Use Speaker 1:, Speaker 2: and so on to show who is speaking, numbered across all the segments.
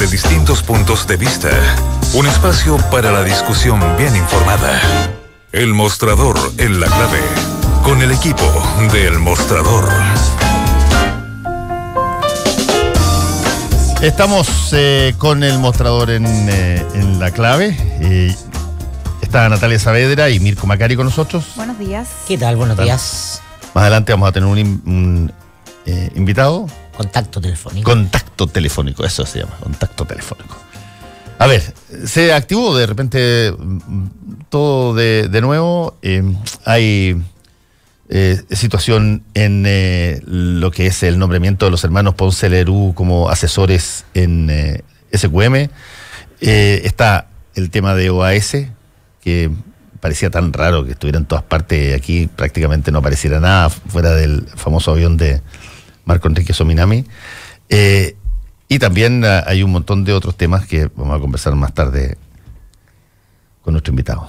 Speaker 1: desde distintos puntos de vista. Un espacio para la discusión bien informada. El Mostrador en la clave, con el equipo del Mostrador.
Speaker 2: Estamos con el Mostrador en la clave. Está Natalia Saavedra y Mirko Macari con nosotros.
Speaker 3: Buenos días.
Speaker 4: ¿Qué tal? Buenos días.
Speaker 2: Más adelante vamos a tener un invitado.
Speaker 4: Contacto telefónico.
Speaker 2: Contacto telefónico, eso se llama, contacto telefónico. A ver, se activó de repente todo de nuevo. Hay situación en lo que es el nombramiento de los hermanos Ponce Lerú como asesores en SQM. Está el tema de OAS, que parecía tan raro que estuviera en todas partes. Aquí prácticamente no apareciera nada fuera del famoso avión de Marco Enrique Sominami. Y también hay un montón de otros temas que vamos a conversar más tarde con nuestro invitado.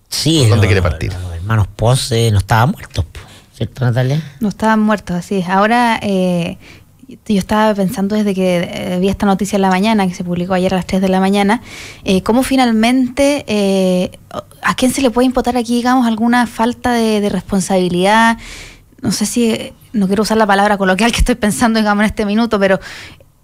Speaker 4: Sí,
Speaker 2: ¿Por dónde quiere partir?
Speaker 4: Los hermanos Ponce no estaban muertos, ¿cierto, Natalia?
Speaker 3: No estaban muertos, así es. Ahora, yo estaba pensando desde que vi esta noticia en la mañana, que se publicó ayer a las 3 de la mañana, cómo finalmente, ¿a quién se le puede imputar aquí, digamos, alguna falta de responsabilidad? No sé si, no quiero usar la palabra coloquial que estoy pensando, digamos, en este minuto, pero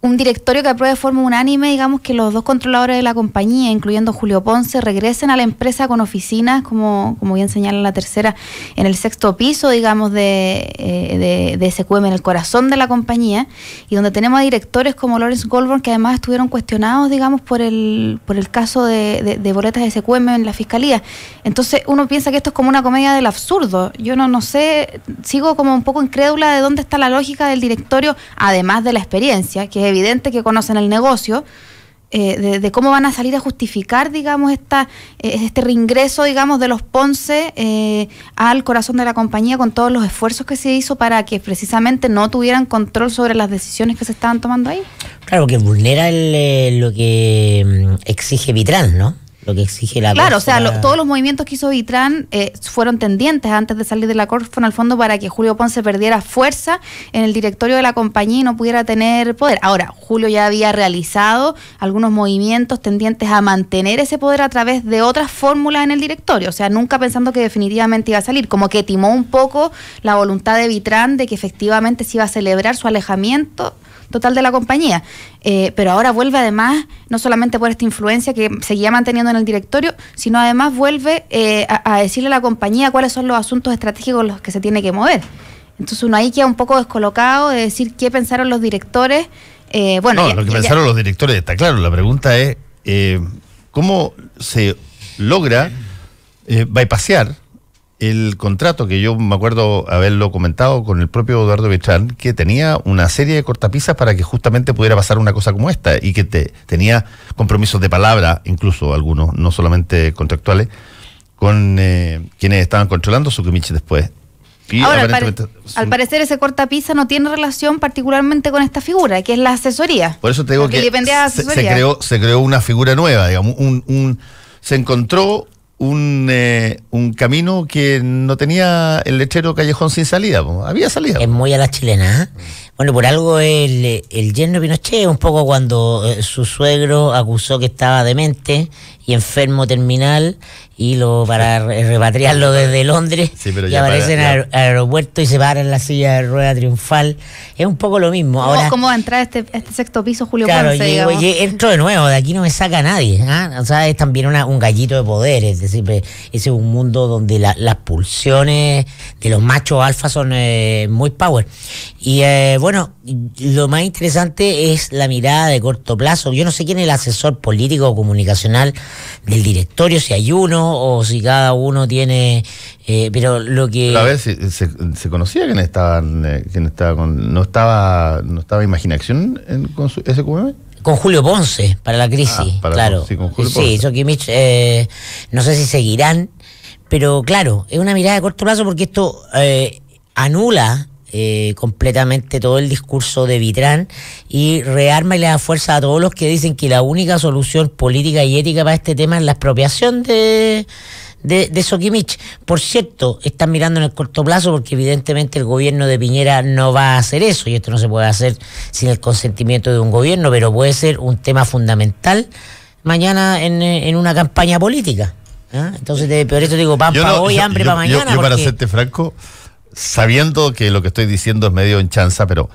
Speaker 3: un directorio que apruebe de forma unánime, digamos, que los dos controladores de la compañía, incluyendo Julio Ponce, regresen a la empresa con oficinas, como bien señala la tercera, en el 6º piso, digamos, de SQM, en el corazón de la compañía, y donde tenemos a directores como Lawrence Goldberg, que además estuvieron cuestionados, digamos, por el caso de boletas de SQM en la fiscalía. Entonces uno piensa que esto es como una comedia del absurdo. Yo no sé, sigo como un poco incrédula de dónde está la lógica del directorio, además de la experiencia, que es evidente que conocen el negocio, de cómo van a salir a justificar, digamos, este reingreso, digamos, de los Ponce al corazón de la compañía, con todos los esfuerzos que se hizo para que precisamente no tuvieran control sobre las decisiones que se estaban tomando ahí.
Speaker 4: Claro, que vulnera lo que exige Vitrán, ¿no? Lo que exige la
Speaker 3: Claro, o sea, todos los movimientos que hizo Vitrán fueron tendientes antes de salir de la Corfo, en el fondo, para que Julio Ponce perdiera fuerza en el directorio de la compañía y no pudiera tener poder. Ahora, Julio ya había realizado algunos movimientos tendientes a mantener ese poder a través de otras fórmulas en el directorio, o sea, nunca pensando que definitivamente iba a salir, como que timó un poco la voluntad de Vitrán de que efectivamente se iba a celebrar su alejamiento total de la compañía, pero ahora vuelve además, no solamente por esta influencia que seguía manteniendo en el directorio, sino además vuelve a decirle a la compañía cuáles son los asuntos estratégicos en los que se tiene que mover. Entonces uno ahí queda un poco descolocado de decir qué pensaron los directores.
Speaker 2: Lo que pensaron los directores está claro. La pregunta es ¿cómo se logra bypassear el contrato, que yo me acuerdo haberlo comentado con el propio Eduardo Vitrán, que tenía una serie de cortapisas para que justamente pudiera pasar una cosa como esta, y que tenía compromisos de palabra, incluso algunos, no solamente contractuales, con quienes estaban controlando Sukimich después. Y
Speaker 3: ahora, al parecer ese cortapisa no tiene relación particularmente con esta figura, que es la asesoría.
Speaker 2: Por eso te digo que se creó una figura nueva, digamos, se encontró un camino que no tenía el lechero Callejón sin salida, había salida.
Speaker 4: Es muy a la chilena, ¿eh? Bueno, por algo el yerno Pinochet, un poco cuando su suegro acusó que estaba demente y enfermo terminal, y para repatriarlo desde Londres, y aparece en el aeropuerto y se para en la silla de rueda triunfal. Es un poco lo mismo. Ahora,
Speaker 3: ¿cómo va a entrar este 6º piso Julio
Speaker 4: Ponce? Claro, entro de nuevo, de aquí no me saca nadie, ¿eh? O sea, es también un gallito de poder, es decir, ese es un mundo donde las pulsiones de los machos alfa son muy power. Y bueno, lo más interesante es la mirada de corto plazo. Yo no sé quién es el asesor político o comunicacional del directorio, si hay uno o si cada uno tiene, pero lo que...
Speaker 2: Pero a ver, se conocía quién estaba con... ¿No estaba Imaginación con su SQM?
Speaker 4: Con Julio Ponce, para la crisis, claro.
Speaker 2: Sí, con Julio Ponce.
Speaker 4: Sí, Sokimich, no sé si seguirán, pero claro, es una mirada de corto plazo, porque esto anula completamente todo el discurso de Vitrán y rearma y le da fuerza a todos los que dicen que la única solución política y ética para este tema es la expropiación de de Soquimich. Por cierto, están mirando en el corto plazo porque evidentemente el gobierno de Piñera no va a hacer eso, y esto no se puede hacer sin el consentimiento de un gobierno, pero puede ser un tema fundamental mañana en una campaña política. Entonces, por eso digo, pan para hoy, hambre para mañana.
Speaker 2: Yo para serte franco, sabiendo que lo que estoy diciendo es medio en chanza, pero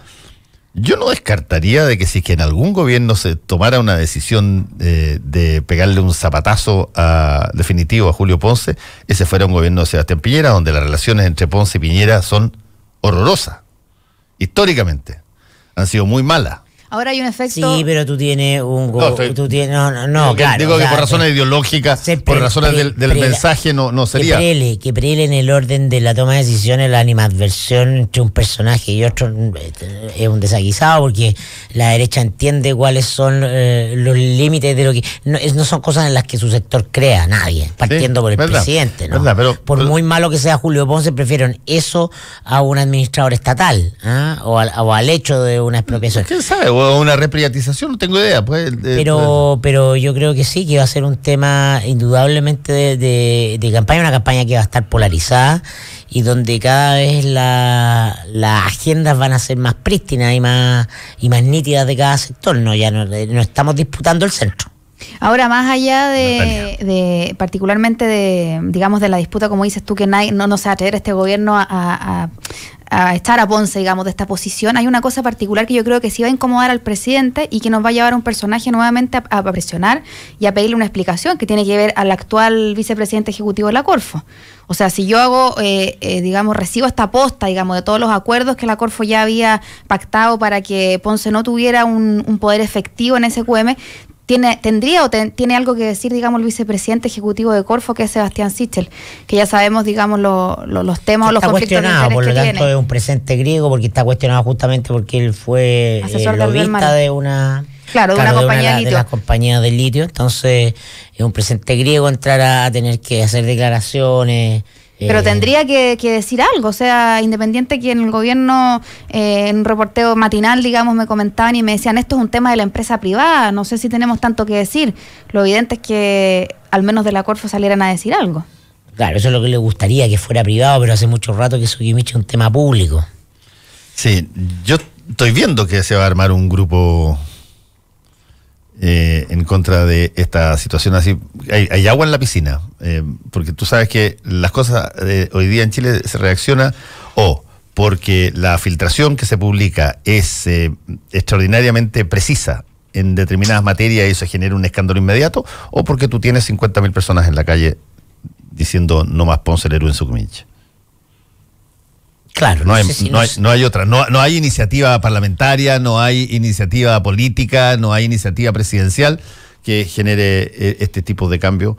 Speaker 2: yo no descartaría de que si que en algún gobierno se tomara una decisión de pegarle un zapatazo definitivo a Julio Ponce, ese fuera un gobierno de Sebastián Piñera, donde las relaciones entre Ponce y Piñera son horrorosas. Históricamente han sido muy malas.
Speaker 3: Ahora hay un efecto...
Speaker 4: Sí, pero tú tienes un...
Speaker 2: claro. Digo que por razones ideológicas, por razones del mensaje, no sería...
Speaker 4: Que prele en el orden de la toma de decisiones la animadversión entre un personaje y otro es un desaguisado, porque la derecha entiende cuáles son los límites de lo que... No son cosas en las que su sector crea nadie, partiendo por el presidente, ¿no? Por muy malo que sea Julio Ponce, prefieren eso a un administrador estatal, o al hecho de una expropiación.
Speaker 2: ¿Quién sabe? O una reprivatización, no tengo idea.
Speaker 4: Pero yo creo que sí, que va a ser un tema indudablemente de campaña, una campaña que va a estar polarizada y donde cada vez las agendas van a ser más prístinas y más nítidas de cada sector. No estamos disputando el centro.
Speaker 3: Ahora, más allá de particularmente de la disputa, como dices tú, que no se va a atrever este gobierno a echar a Ponce, digamos, de esta posición, hay una cosa particular que yo creo que sí va a incomodar al presidente y que nos va a llevar a un personaje nuevamente a presionar y a pedirle una explicación, que tiene que ver al actual vicepresidente ejecutivo de la Corfo. O sea, si yo hago, recibo esta posta, digamos, de todos los acuerdos que la Corfo ya había pactado para que Ponce no tuviera un poder efectivo en SQM, ¿Tiene algo que decir, digamos, el vicepresidente ejecutivo de Corfo, que es Sebastián Sichel, que ya sabemos, digamos, los temas o los conflictos de interés que tiene?
Speaker 4: Por lo tanto, es un presente griego, porque está cuestionado justamente porque él fue lobista de una...
Speaker 3: Claro, de una compañía de litio.
Speaker 4: De las compañías de litio. Entonces, es un presente griego entrar a tener que hacer declaraciones...
Speaker 3: Pero tendría que decir algo, o sea, independiente que en el gobierno, en un reporteo matinal, digamos, me comentaban y me decían, esto es un tema de la empresa privada, no sé si tenemos tanto que decir. Lo evidente es que al menos de la Corfo salieran a decir algo.
Speaker 4: Claro, eso es lo que le gustaría, que fuera privado, pero hace mucho rato que Soquimich es un tema público.
Speaker 2: Sí, yo estoy viendo que se va a armar un grupo en contra de esta situación así. Hay agua en la piscina, porque tú sabes que las cosas hoy día en Chile se reacciona o porque la filtración que se publica es extraordinariamente precisa en determinadas materias y eso genera un escándalo inmediato, o porque tú tienes 50.000 personas en la calle diciendo no más Ponce Lerú en Soquimich.
Speaker 4: Claro,
Speaker 2: no hay otra, no hay iniciativa parlamentaria, no hay iniciativa política, no hay iniciativa presidencial que genere este tipo de cambio.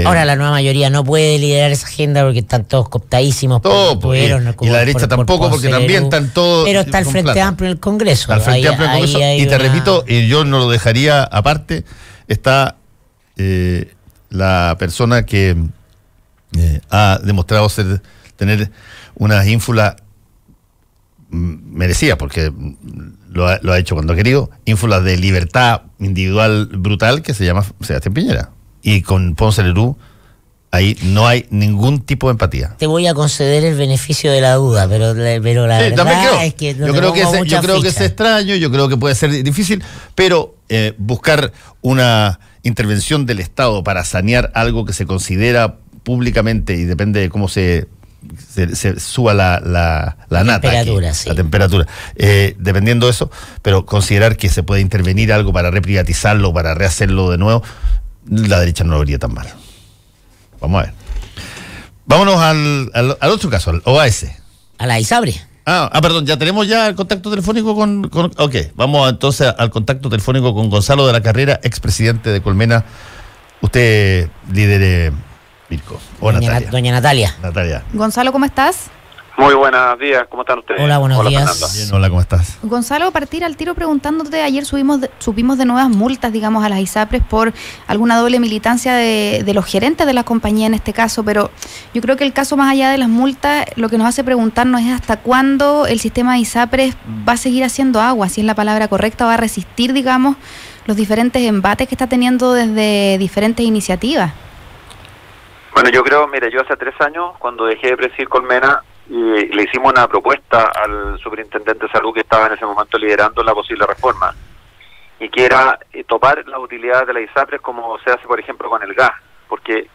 Speaker 4: Ahora la nueva mayoría no puede liderar esa agenda porque están todos cooptadísimos.
Speaker 2: Y la derecha tampoco, porque también están todos...
Speaker 4: Pero está el Frente Amplio en el Congreso.
Speaker 2: Al Frente Amplio en el Congreso, y te repito, y yo no lo dejaría aparte, está la persona que ha demostrado tener unas ínfulas merecidas, porque lo ha hecho cuando ha querido, ínfulas de libertad individual brutal, que se llama Sebastián Piñera. Y con Ponce Lerú, ahí no hay ningún tipo de empatía.
Speaker 4: Te voy a conceder el beneficio de la duda, pero la verdad es que no, yo creo
Speaker 2: que es extraño, yo creo que puede ser difícil, pero buscar una intervención del Estado para sanear algo que se considera públicamente, y depende de cómo se suba la
Speaker 4: temperatura,
Speaker 2: aquí,
Speaker 4: sí.
Speaker 2: La temperatura, dependiendo de eso, pero considerar que se puede intervenir algo para reprivatizarlo, para rehacerlo de nuevo, la derecha no lo vería tan mal. Vamos a ver. Vámonos al otro caso, al OAS.
Speaker 4: A la ISAPRE.
Speaker 2: Perdón, ya tenemos ya el contacto telefónico con... Ok, vamos entonces al contacto telefónico con Gonzalo de la Carrera, expresidente de Colmena. Usted lidere Mirko.
Speaker 4: Doña Natalia.
Speaker 3: Gonzalo, ¿cómo estás?
Speaker 5: Muy buenos días, ¿cómo están ustedes?
Speaker 4: Hola, buenos días.
Speaker 2: Bien, hola, ¿cómo estás?
Speaker 3: Gonzalo, partir al tiro preguntándote, ayer supimos de nuevas multas, digamos, a las ISAPRES por alguna doble militancia de los gerentes de la compañía en este caso, pero yo creo que el caso, más allá de las multas, lo que nos hace preguntarnos es hasta cuándo el sistema de ISAPRES va a seguir haciendo agua, si es la palabra correcta, va a resistir, digamos, los diferentes embates que está teniendo desde diferentes iniciativas.
Speaker 5: Bueno, yo creo, mire, yo hace 3 años, cuando dejé de presidir Colmena, le hicimos una propuesta al superintendente de salud que estaba en ese momento liderando la posible reforma, y que era topar las utilidades de las ISAPRES como se hace, por ejemplo, con el gas, porque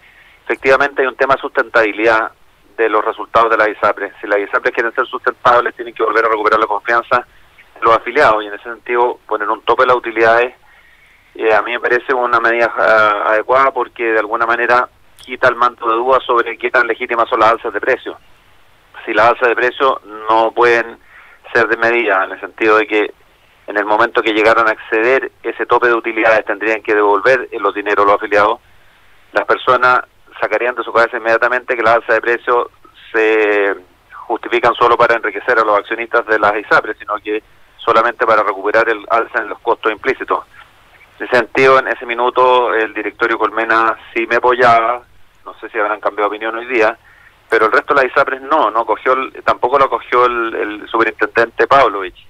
Speaker 5: efectivamente hay un tema de sustentabilidad de los resultados de las ISAPRES. Si las ISAPRES quieren ser sustentables, tienen que volver a recuperar la confianza de los afiliados, y en ese sentido poner un tope de las utilidades a mí me parece una medida adecuada, porque de alguna manera quita el manto de duda sobre qué tan legítimas son las alzas de precios. Si las alzas de precios no pueden ser de medida, en el sentido de que en el momento que llegaran a exceder ese tope de utilidades tendrían que devolver los dineros a los afiliados, las personas sacarían de su cabeza inmediatamente que las alzas de precios se justifican solo para enriquecer a los accionistas de las ISAPRES, sino que solamente para recuperar el alza en los costos implícitos. En ese sentido, en ese minuto, el directorio Colmena sí me apoyaba, no sé si habrán cambiado de opinión hoy día, pero el resto de las ISAPRES tampoco lo acogió el superintendente Pavlovich.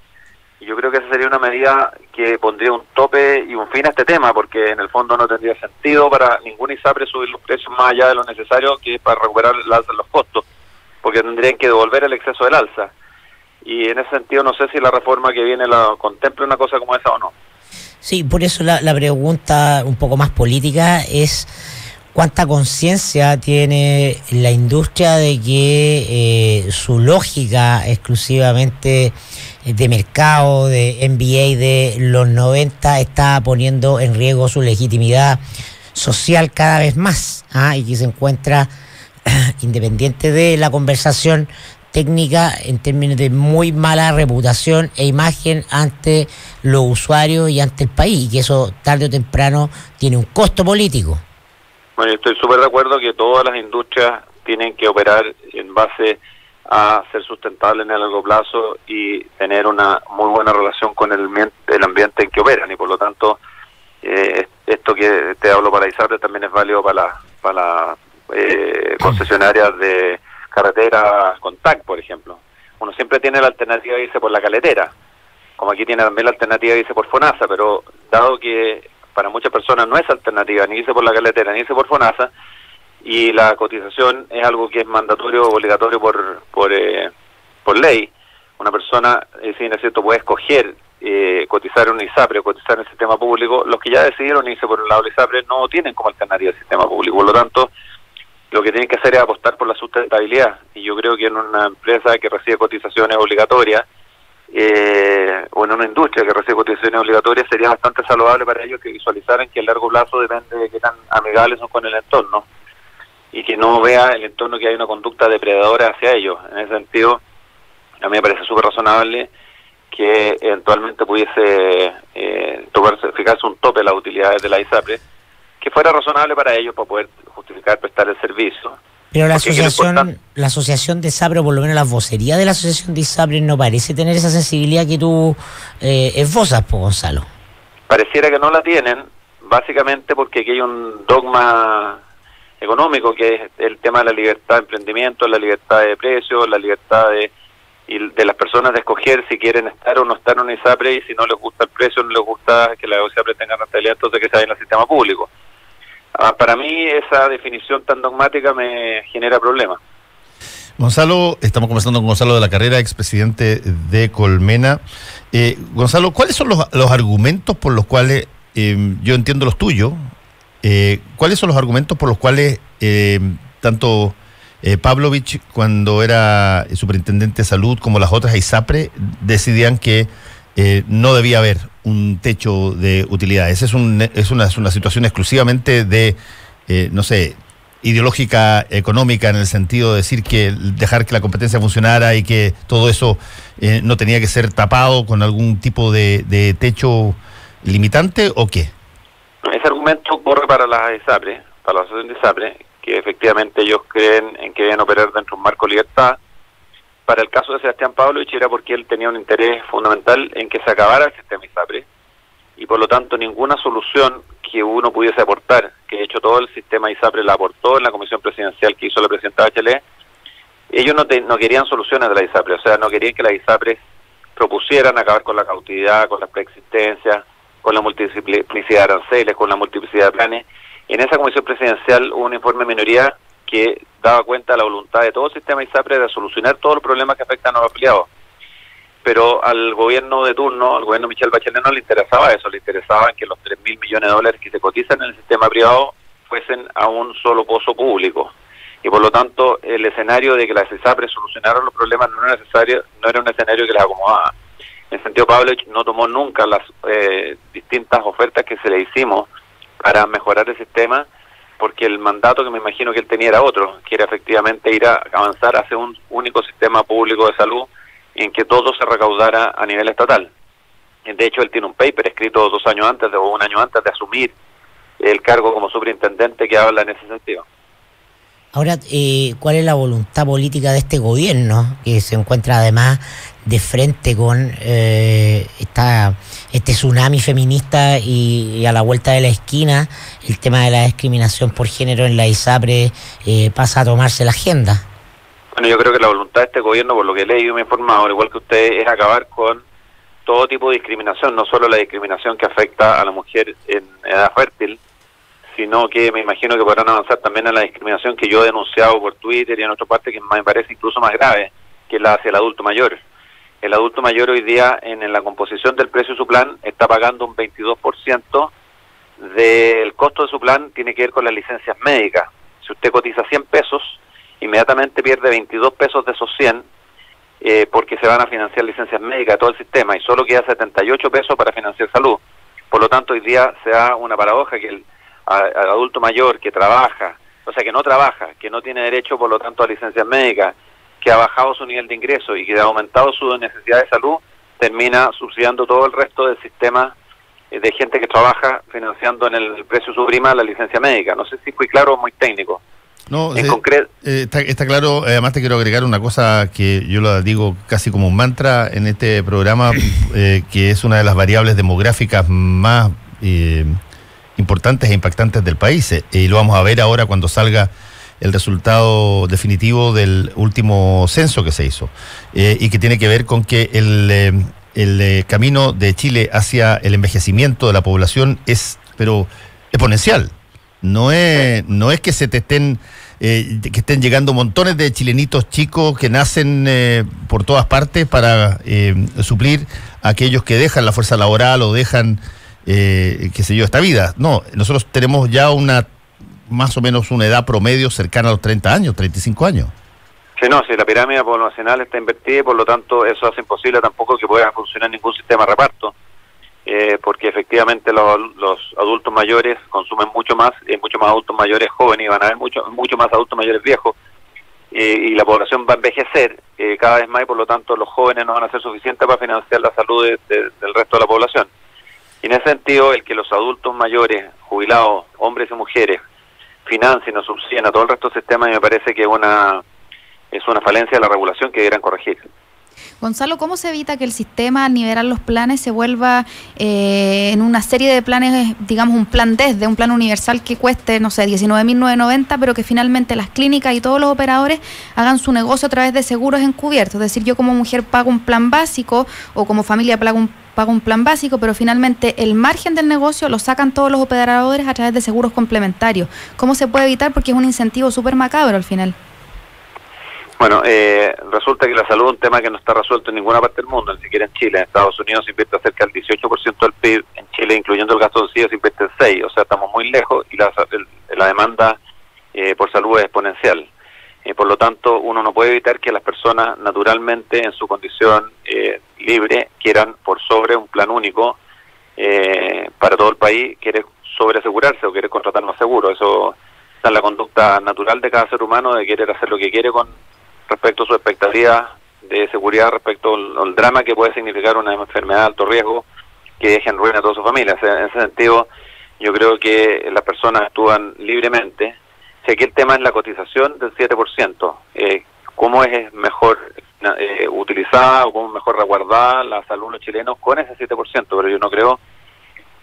Speaker 5: Y yo creo que esa sería una medida que pondría un tope y un fin a este tema, porque en el fondo no tendría sentido para ningún ISAPRE subir los precios más allá de lo necesario, que es para recuperar el alza en los costos, porque tendrían que devolver el exceso del alza. Y en ese sentido no sé si la reforma que viene contempla una cosa como esa o no.
Speaker 4: Sí, por eso la pregunta un poco más política es cuánta conciencia tiene la industria de que su lógica exclusivamente de mercado, de MBA de los 90 está poniendo en riesgo su legitimidad social cada vez más, y que se encuentra, independiente de la conversación técnica, en términos de muy mala reputación e imagen ante los usuarios y ante el país, y que eso tarde o temprano tiene un costo político.
Speaker 5: Bueno, yo estoy súper de acuerdo que todas las industrias tienen que operar en base a ser sustentables en el largo plazo y tener una muy buena relación con el ambiente en que operan, y por lo tanto esto que te hablo para ISAPRES también es válido para concesionarias de carretera con TAC, por ejemplo. Uno siempre tiene la alternativa de irse por la caletera, como aquí tiene también la alternativa de irse por FONASA, pero dado que para muchas personas no es alternativa ni irse por la caletera ni irse por FONASA, y la cotización es algo que es mandatorio o obligatorio por ley, una persona, si bien es cierto, puede escoger cotizar en un ISAPRE o cotizar en el sistema público. Los que ya decidieron irse por el lado del ISAPRE no tienen como alternativa el sistema público, por lo tanto lo que tienen que hacer es apostar por la sustentabilidad, y yo creo que en una empresa que recibe cotizaciones obligatorias o en una industria que recibe cotizaciones obligatorias sería bastante saludable para ellos que visualizaran que a largo plazo depende de qué tan amigables son con el entorno, y que no vea el entorno que hay una conducta depredadora hacia ellos. En ese sentido, a mí me parece súper razonable que eventualmente pudiese fijarse un tope de las utilidades de la ISAPRE, que fuera razonable para ellos para poder justificar prestar el servicio.
Speaker 4: Pero la asociación de ISAPRE, o por lo menos la vocería de la asociación de ISAPRE, no parece tener esa sensibilidad que tú esbozas, Gonzalo.
Speaker 5: Pareciera que no la tienen, básicamente porque aquí hay un dogma económico, que es el tema de la libertad de emprendimiento, la libertad de precios, la libertad de las personas de escoger si quieren estar o no estar en una ISAPRE, y si no les gusta el precio, no les gusta que la ISAPRE tenga rentabilidad, entonces que se vaya en el sistema público. Para mí esa definición tan dogmática me genera problemas.
Speaker 2: Gonzalo, estamos conversando con Gonzalo de la Carrera, expresidente de Colmena. Gonzalo, ¿cuáles son los argumentos por los cuales, yo entiendo los tuyos, cuáles son los argumentos por los cuales tanto Pavlovich, cuando era superintendente de salud, como las otras ISAPRE, decidían que no debía haber un techo de utilidades? Es una situación exclusivamente de, no sé, ideológica económica, en el sentido de decir que dejar que la competencia funcionara y que todo eso no tenía que ser tapado con algún tipo de techo limitante, ¿o qué?
Speaker 5: Ese argumento corre para las ISAPRE, para la asociación de ISAPRE, que efectivamente ellos creen en que deben operar dentro de un marco de libertad. Para el caso de Sebastián Pavlovich era porque él tenía un interés fundamental en que se acabara el sistema ISAPRE, y por lo tanto ninguna solución que uno pudiese aportar, que de hecho todo el sistema ISAPRE la aportó en la comisión presidencial que hizo la presidenta Bachelet, ellos no querían soluciones de la ISAPRE, o sea, no querían que las ISAPRE propusieran acabar con la cautividad, con la preexistencia, con la multiplicidad de aranceles, con la multiplicidad de planes. En esa comisión presidencial hubo un informe de minoría que daba cuenta de la voluntad de todo el sistema ISAPRE de solucionar todos los problemas que afectan a los afiliados. Pero al gobierno de turno, al gobierno Michelle Bachelet, no le interesaba eso, le interesaba que los 3.000 millones de dólares que se cotizan en el sistema privado fuesen a un solo pozo público. Y por lo tanto, el escenario de que las ISAPRE solucionaran los problemas no era un escenario que les acomodaba. En ese sentido, Pavlovich no tomó nunca las distintas ofertas que se le hicimos para mejorar el sistema, porque el mandato que me imagino que él tenía era otro, que era efectivamente ir a avanzar hacia un único sistema público de salud en que todo se recaudara a nivel estatal. De hecho, él tiene un paper escrito 2 años antes o 1 año antes de asumir el cargo como superintendente que habla en ese sentido.
Speaker 4: Ahora, ¿cuál es la voluntad política de este gobierno, que se encuentra además de frente con este tsunami feminista y a la vuelta de la esquina el tema de la discriminación por género en la ISAPRE pasa a tomarse la agenda?
Speaker 5: Bueno, yo creo que la voluntad de este gobierno, por lo que he leído y me he informado, al igual que usted, es acabar con todo tipo de discriminación, no solo la discriminación que afecta a la mujer en edad fértil, sino que me imagino que podrán avanzar también en la discriminación que yo he denunciado por Twitter y en otra parte, que me parece incluso más grave, que es la hacia el adulto mayor. El adulto mayor hoy día, en la composición del precio de su plan, está pagando un 22% del costo de su plan, tiene que ver con las licencias médicas. Si usted cotiza 100 pesos, inmediatamente pierde 22 pesos de esos 100, porque se van a financiar licencias médicas de todo el sistema, y solo queda 78 pesos para financiar salud. Por lo tanto, hoy día se da una paradoja que el al adulto mayor que trabaja, o sea que no trabaja, que no tiene derecho por lo tanto a licencias médicas, que ha bajado su nivel de ingreso y que ha aumentado su necesidad de salud, termina subsidiando todo el resto del sistema de gente que trabaja financiando en el precio de su prima la licencia médica. No sé si fui claro o muy técnico.
Speaker 2: No, en concreto está claro. Además te quiero agregar una cosa que yo la digo casi como un mantra en este programa, que es una de las variables demográficas más importantes e impactantes del país, y lo vamos a ver ahora cuando salga el resultado definitivo del último censo que se hizo, y que tiene que ver con que el camino de Chile hacia el envejecimiento de la población es pero exponencial. No es que se te estén que estén llegando montones de chilenitos chicos que nacen por todas partes para suplir a aquellos que dejan la fuerza laboral o dejan qué sé yo, esta vida. No, nosotros tenemos ya más o menos una edad promedio cercana a los 30 años, 35 años.
Speaker 5: Sí, no, si la pirámide poblacional está invertida y por lo tanto eso hace imposible tampoco que pueda funcionar ningún sistema de reparto, porque efectivamente los adultos mayores consumen mucho más, mucho más adultos mayores jóvenes, y van a haber mucho más adultos mayores viejos, y la población va a envejecer cada vez más, y por lo tanto los jóvenes no van a ser suficientes para financiar la salud del resto de la población. Y en ese sentido, el que los adultos mayores, jubilados, hombres y mujeres, financien o subsidien a todo el resto del sistema, me parece que es una falencia de la regulación que deberán corregir.
Speaker 3: Gonzalo, ¿cómo se evita que el sistema, al nivelar los planes, se vuelva en una serie de planes, digamos un plan desde un plan universal que cueste, no sé, 19.990, pero que finalmente las clínicas y todos los operadores hagan su negocio a través de seguros encubiertos? Es decir, yo como mujer pago un plan básico o como familia pago un plan básico, pero finalmente el margen del negocio lo sacan todos los operadores a través de seguros complementarios. ¿Cómo se puede evitar? Porque es un incentivo súper macabro al final.
Speaker 5: Bueno, resulta que la salud es un tema que no está resuelto en ninguna parte del mundo, ni siquiera en Chile. En Estados Unidos se invierte cerca del 18% del PIB, en Chile, incluyendo el gasto de subsidio, se invierte el 6%, o sea, estamos muy lejos, y la demanda por salud es exponencial. Por lo tanto, uno no puede evitar que las personas naturalmente, en su condición libre, quieran por sobre un plan único para todo el país, quiere sobreasegurarse o quiere contratar más seguro. Eso está en la conducta natural de cada ser humano, de querer hacer lo que quiere con respecto a su expectativa de seguridad, respecto al drama que puede significar una enfermedad de alto riesgo que deje en ruina a toda su familia. O sea, en ese sentido, yo creo que las personas actúan libremente. Si aquí el tema es la cotización del 7%, ¿cómo es mejor utilizada o cómo es mejor resguardada la salud de los chilenos con ese 7%? Pero yo no creo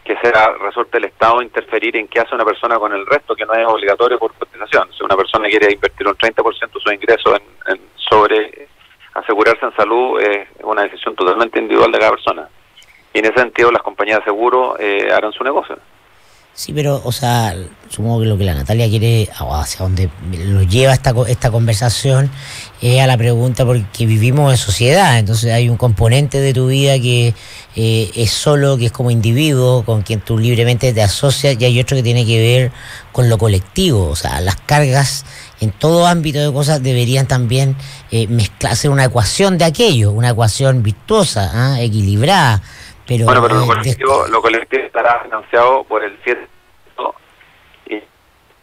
Speaker 5: que sea resorte del Estado interferir en qué hace una persona con el resto, que no es obligatorio por cotización. Si una persona quiere invertir un 30% de sus ingresos sobre asegurarse en salud, es una decisión totalmente individual de cada persona. Y en ese sentido las compañías de seguro harán su negocio.
Speaker 4: Sí, pero, o sea, supongo que lo que la Natalia quiere, o hacia donde lo lleva esta conversación, es a la pregunta porque vivimos en sociedad, entonces hay un componente de tu vida que es solo, que es como individuo, con quien tú libremente te asocias, y hay otro que tiene que ver con lo colectivo, o sea, las cargas en todo ámbito de cosas deberían también mezclarse en una ecuación de aquello, una ecuación virtuosa, equilibrada. Pero
Speaker 5: lo colectivo estará financiado por el 7% y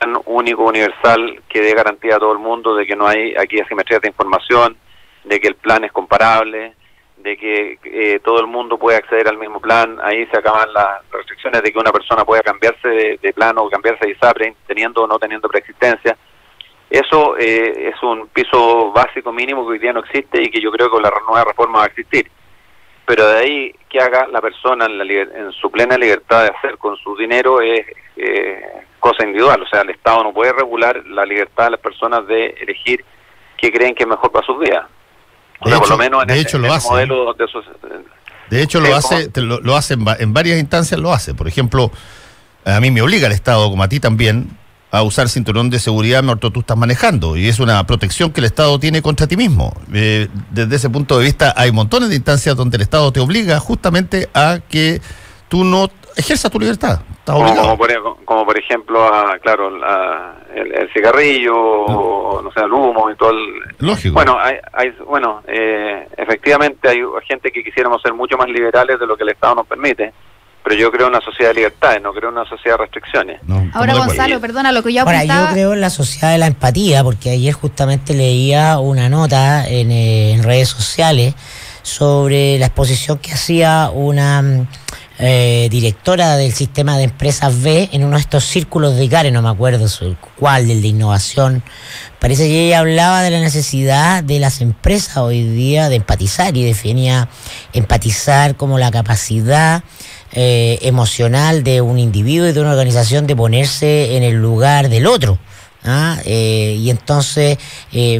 Speaker 5: un único universal que dé garantía a todo el mundo de que no hay aquí asimetrías de información, de que el plan es comparable, de que todo el mundo puede acceder al mismo plan. Ahí se acaban las restricciones de que una persona pueda cambiarse de plan o cambiarse de ISAPRE teniendo o no teniendo preexistencia. Eso es un piso básico mínimo que hoy día no existe y que yo creo que con la nueva reforma va a existir. Pero de ahí que haga la persona en su plena libertad de hacer con su dinero es cosa individual. O sea, el Estado no puede regular la libertad de las personas de elegir qué creen que es mejor para sus vidas. O sea, por lo menos en ese modelo de esos...
Speaker 2: De hecho, lo hace en varias instancias, lo hace. Por ejemplo, a mí me obliga el Estado, como a ti también, a usar cinturón de seguridad mientras tú estás manejando, y es una protección que el Estado tiene contra ti mismo. Desde ese punto de vista hay montones de instancias donde el Estado te obliga justamente a que tú no ejerzas tu libertad.
Speaker 5: Como por ejemplo, el cigarrillo, o no sé, el humo y todo el...
Speaker 2: Lógico.
Speaker 5: Bueno, efectivamente hay gente que quisiéramos ser mucho más liberales de lo que el Estado nos permite. Pero yo creo en una sociedad de libertades, no creo en una sociedad de restricciones.
Speaker 3: No, ahora, Gonzalo, perdona, lo que yo apuntaba...
Speaker 4: Ahora, yo creo en la sociedad de la empatía, porque ayer justamente leía una nota en redes sociales sobre la exposición que hacía una directora del sistema de empresas B en uno de estos círculos de ICARE, no me acuerdo cuál, del de innovación. Parece que ella hablaba de la necesidad de las empresas hoy día de empatizar, y definía empatizar como la capacidad emocional de un individuo y de una organización de ponerse en el lugar del otro. Y entonces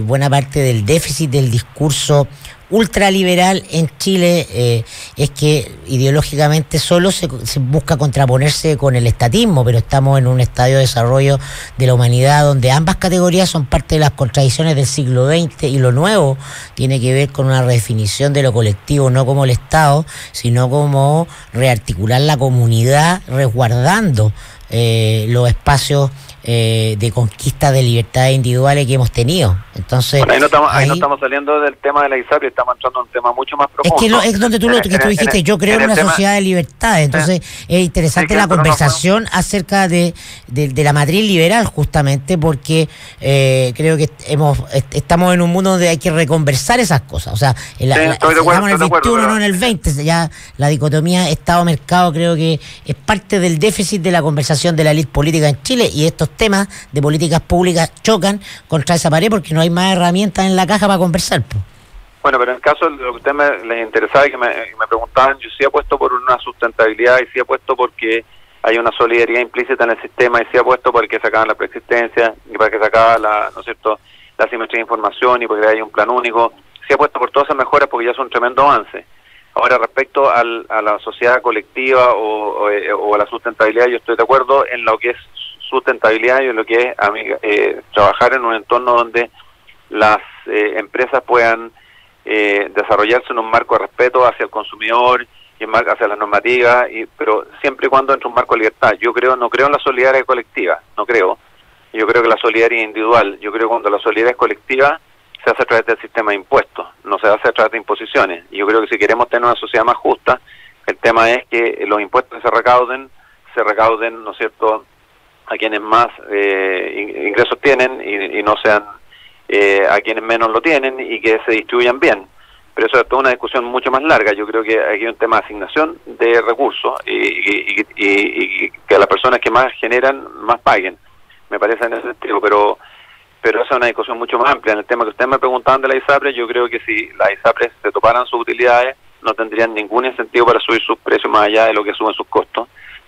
Speaker 4: buena parte del déficit del discurso ultraliberal en Chile es que ideológicamente solo se busca contraponerse con el estatismo, pero estamos en un estadio de desarrollo de la humanidad donde ambas categorías son parte de las contradicciones del siglo XX, y lo nuevo tiene que ver con una redefinición de lo colectivo, no como el Estado, sino como rearticular la comunidad resguardando los espacios de conquista de libertades individuales que hemos tenido. Entonces,
Speaker 5: bueno, ahí no estamos saliendo del tema de la ISAPRE, estamos entrando en un tema mucho más profundo.
Speaker 4: Es donde tú dijiste, yo creo en una sociedad de libertades. Entonces es interesante la conversación acerca de la matriz liberal, justamente porque creo que estamos en un mundo donde hay que reconversar esas cosas. O sea, estamos en el 21, no en el 20. Ya la dicotomía Estado-mercado creo que es parte del déficit de la conversación de la élite política en Chile, y estos temas de políticas públicas chocan contra esa pared porque no hay más herramientas en la caja para conversar.
Speaker 5: Bueno, pero en el caso de lo que a usted les interesaba y que me preguntaban, yo sí apuesto por una sustentabilidad, y sí apuesto porque hay una solidaridad implícita en el sistema, y sí apuesto porque se acaban la preexistencia, y para que se acaba la asimetría de información, y porque hay un plan único. Sí apuesto por todas esas mejoras porque ya es un tremendo avance. Ahora, respecto a la sociedad colectiva o a la sustentabilidad, yo estoy de acuerdo en lo que es sustentabilidad y en lo que es trabajar en un entorno donde las empresas puedan desarrollarse en un marco de respeto hacia el consumidor y hacia las normativas, pero siempre y cuando entre un marco de libertad. No creo en la solidaridad colectiva, no creo. Yo creo que la solidaridad es individual. Yo creo que cuando la solidaridad es colectiva se hace a través del sistema de impuestos, no se hace a través de imposiciones. Y yo creo que si queremos tener una sociedad más justa, el tema es que los impuestos que se recauden, ¿no es cierto?, a quienes más ingresos tienen y no sean a quienes menos lo tienen, y que se distribuyan bien. Pero eso es toda una discusión mucho más larga. Yo creo que aquí hay un tema de asignación de recursos y que las personas que más generan, más paguen. Me parece en ese sentido, pero esa es una discusión mucho más amplia. En el tema que ustedes me preguntaban de la ISAPRE, yo creo que si las ISAPRE se toparan sus utilidades, no tendrían ningún incentivo para subir sus precios más allá de lo que suben sus costos.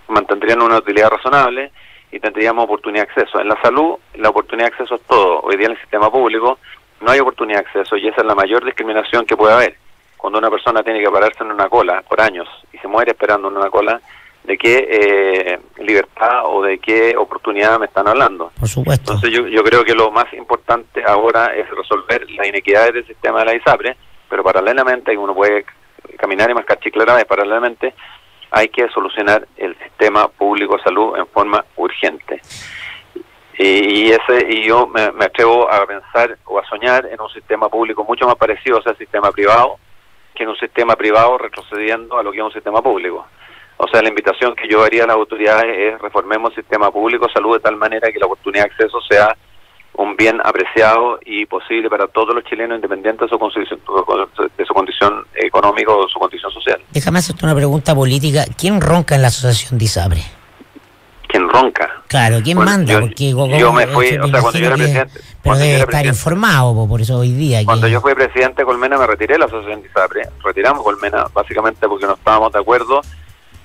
Speaker 5: Mantendrían una utilidad razonable y tendríamos oportunidad de acceso. En la salud, la oportunidad de acceso es todo. Hoy día en el sistema público no hay oportunidad de acceso, y esa es la mayor discriminación que puede haber. Cuando una persona tiene que pararse en una cola por años y se muere esperando en una cola, de qué libertad o de qué oportunidad me están hablando.
Speaker 4: Por supuesto.
Speaker 5: Entonces yo creo que lo más importante ahora es resolver las inequidades del sistema de la ISAPRE, pero paralelamente, uno puede caminar y mascar chicle a la vez, paralelamente hay que solucionar el sistema público de salud en forma urgente. Y yo me atrevo a pensar o a soñar en un sistema público mucho más parecido al sistema privado, que en un sistema privado retrocediendo a lo que es un sistema público. O sea, la invitación que yo haría a las autoridades es reformemos el sistema público de salud de tal manera que la oportunidad de acceso sea un bien apreciado y posible para todos los chilenos, independientes de su condición económica o de su condición social.
Speaker 4: Déjame hacerte una pregunta política. ¿Quién ronca en la asociación de ISAPRE?
Speaker 5: ¿Quién ronca?
Speaker 4: Claro, ¿quién manda?
Speaker 5: Yo me fui, o sea, cuando yo era presidente...
Speaker 4: Pero debe estar informado, por eso hoy día...
Speaker 5: Cuando yo fui presidente de Colmena me retiré de la asociación de ISAPRE. Retiramos Colmena básicamente porque no estábamos de acuerdo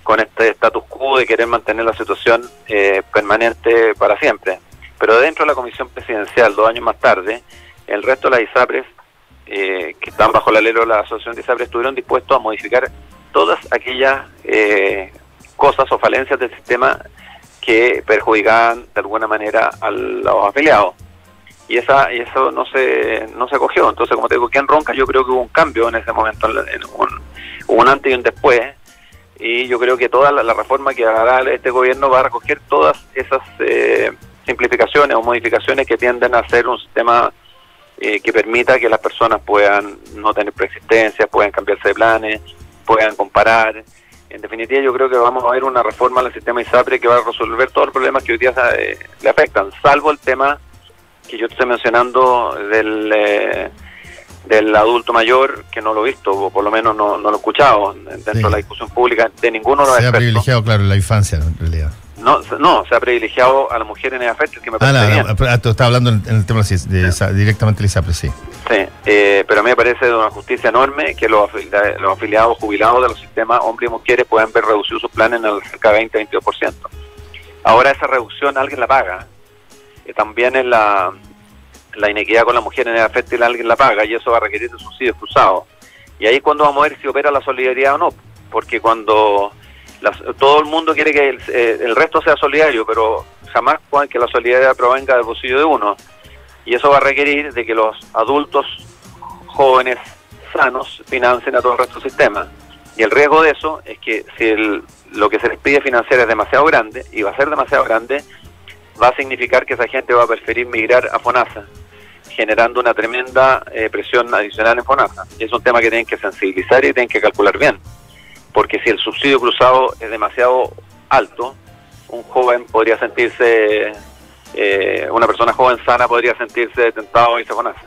Speaker 5: con este status quo de querer mantener la situación permanente para siempre. Pero dentro de la comisión presidencial, 2 años más tarde, el resto de las ISAPRES, que están bajo el alero de la asociación de ISAPRES, estuvieron dispuestos a modificar todas aquellas cosas o falencias del sistema que perjudicaban de alguna manera a los afiliados. Y eso no se acogió. Entonces, como te digo, ¿quién ronca? Yo creo que hubo un cambio en ese momento, hubo un antes y un después, y yo creo que toda la reforma que hará este gobierno va a recoger todas esas simplificaciones o modificaciones que tienden a hacer un sistema que permita que las personas puedan no tener preexistencias, puedan cambiarse de planes, puedan comparar. En definitiva, yo creo que vamos a ver una reforma al sistema ISAPRE que va a resolver todos los problemas que hoy día le afectan, salvo el tema que yo estoy mencionando del adulto mayor, que no lo he visto, o por lo menos no lo he escuchado dentro de la discusión pública de ninguno de los expertos.
Speaker 2: Se ha privilegiado, claro, la infancia, en realidad.
Speaker 5: No, se ha privilegiado a la mujer en edad fértil, que me parece bien.
Speaker 2: Tú estás hablando en el tema directamente del ISAPRE, sí.
Speaker 5: Sí, pero a mí me parece de una justicia enorme que los afiliados jubilados de los sistemas, hombres y mujeres, puedan ver reducidos sus planes en cerca de 20-22%. Ahora esa reducción alguien la paga. También en la inequidad con la mujer en edad fértil alguien la paga, y eso va a requerir de subsidios cruzados. Y ahí es cuando vamos a ver si opera la solidaridad o no, porque cuando todo el mundo quiere que el resto sea solidario, pero jamás que la solidaridad provenga del bolsillo de uno. Y eso va a requerir de que los adultos jóvenes sanos financien a todo el resto del sistema. Y el riesgo de eso es que si lo que se les pide financiar es demasiado grande, y va a ser demasiado grande, va a significar que esa gente va a preferir migrar a FONASA, generando una tremenda presión adicional en FONASA. Y es un tema que tienen que sensibilizar y tienen que calcular bien. Porque si el subsidio cruzado es demasiado alto, un joven podría sentirse, una persona joven sana podría sentirse tentado a irse a FONASA.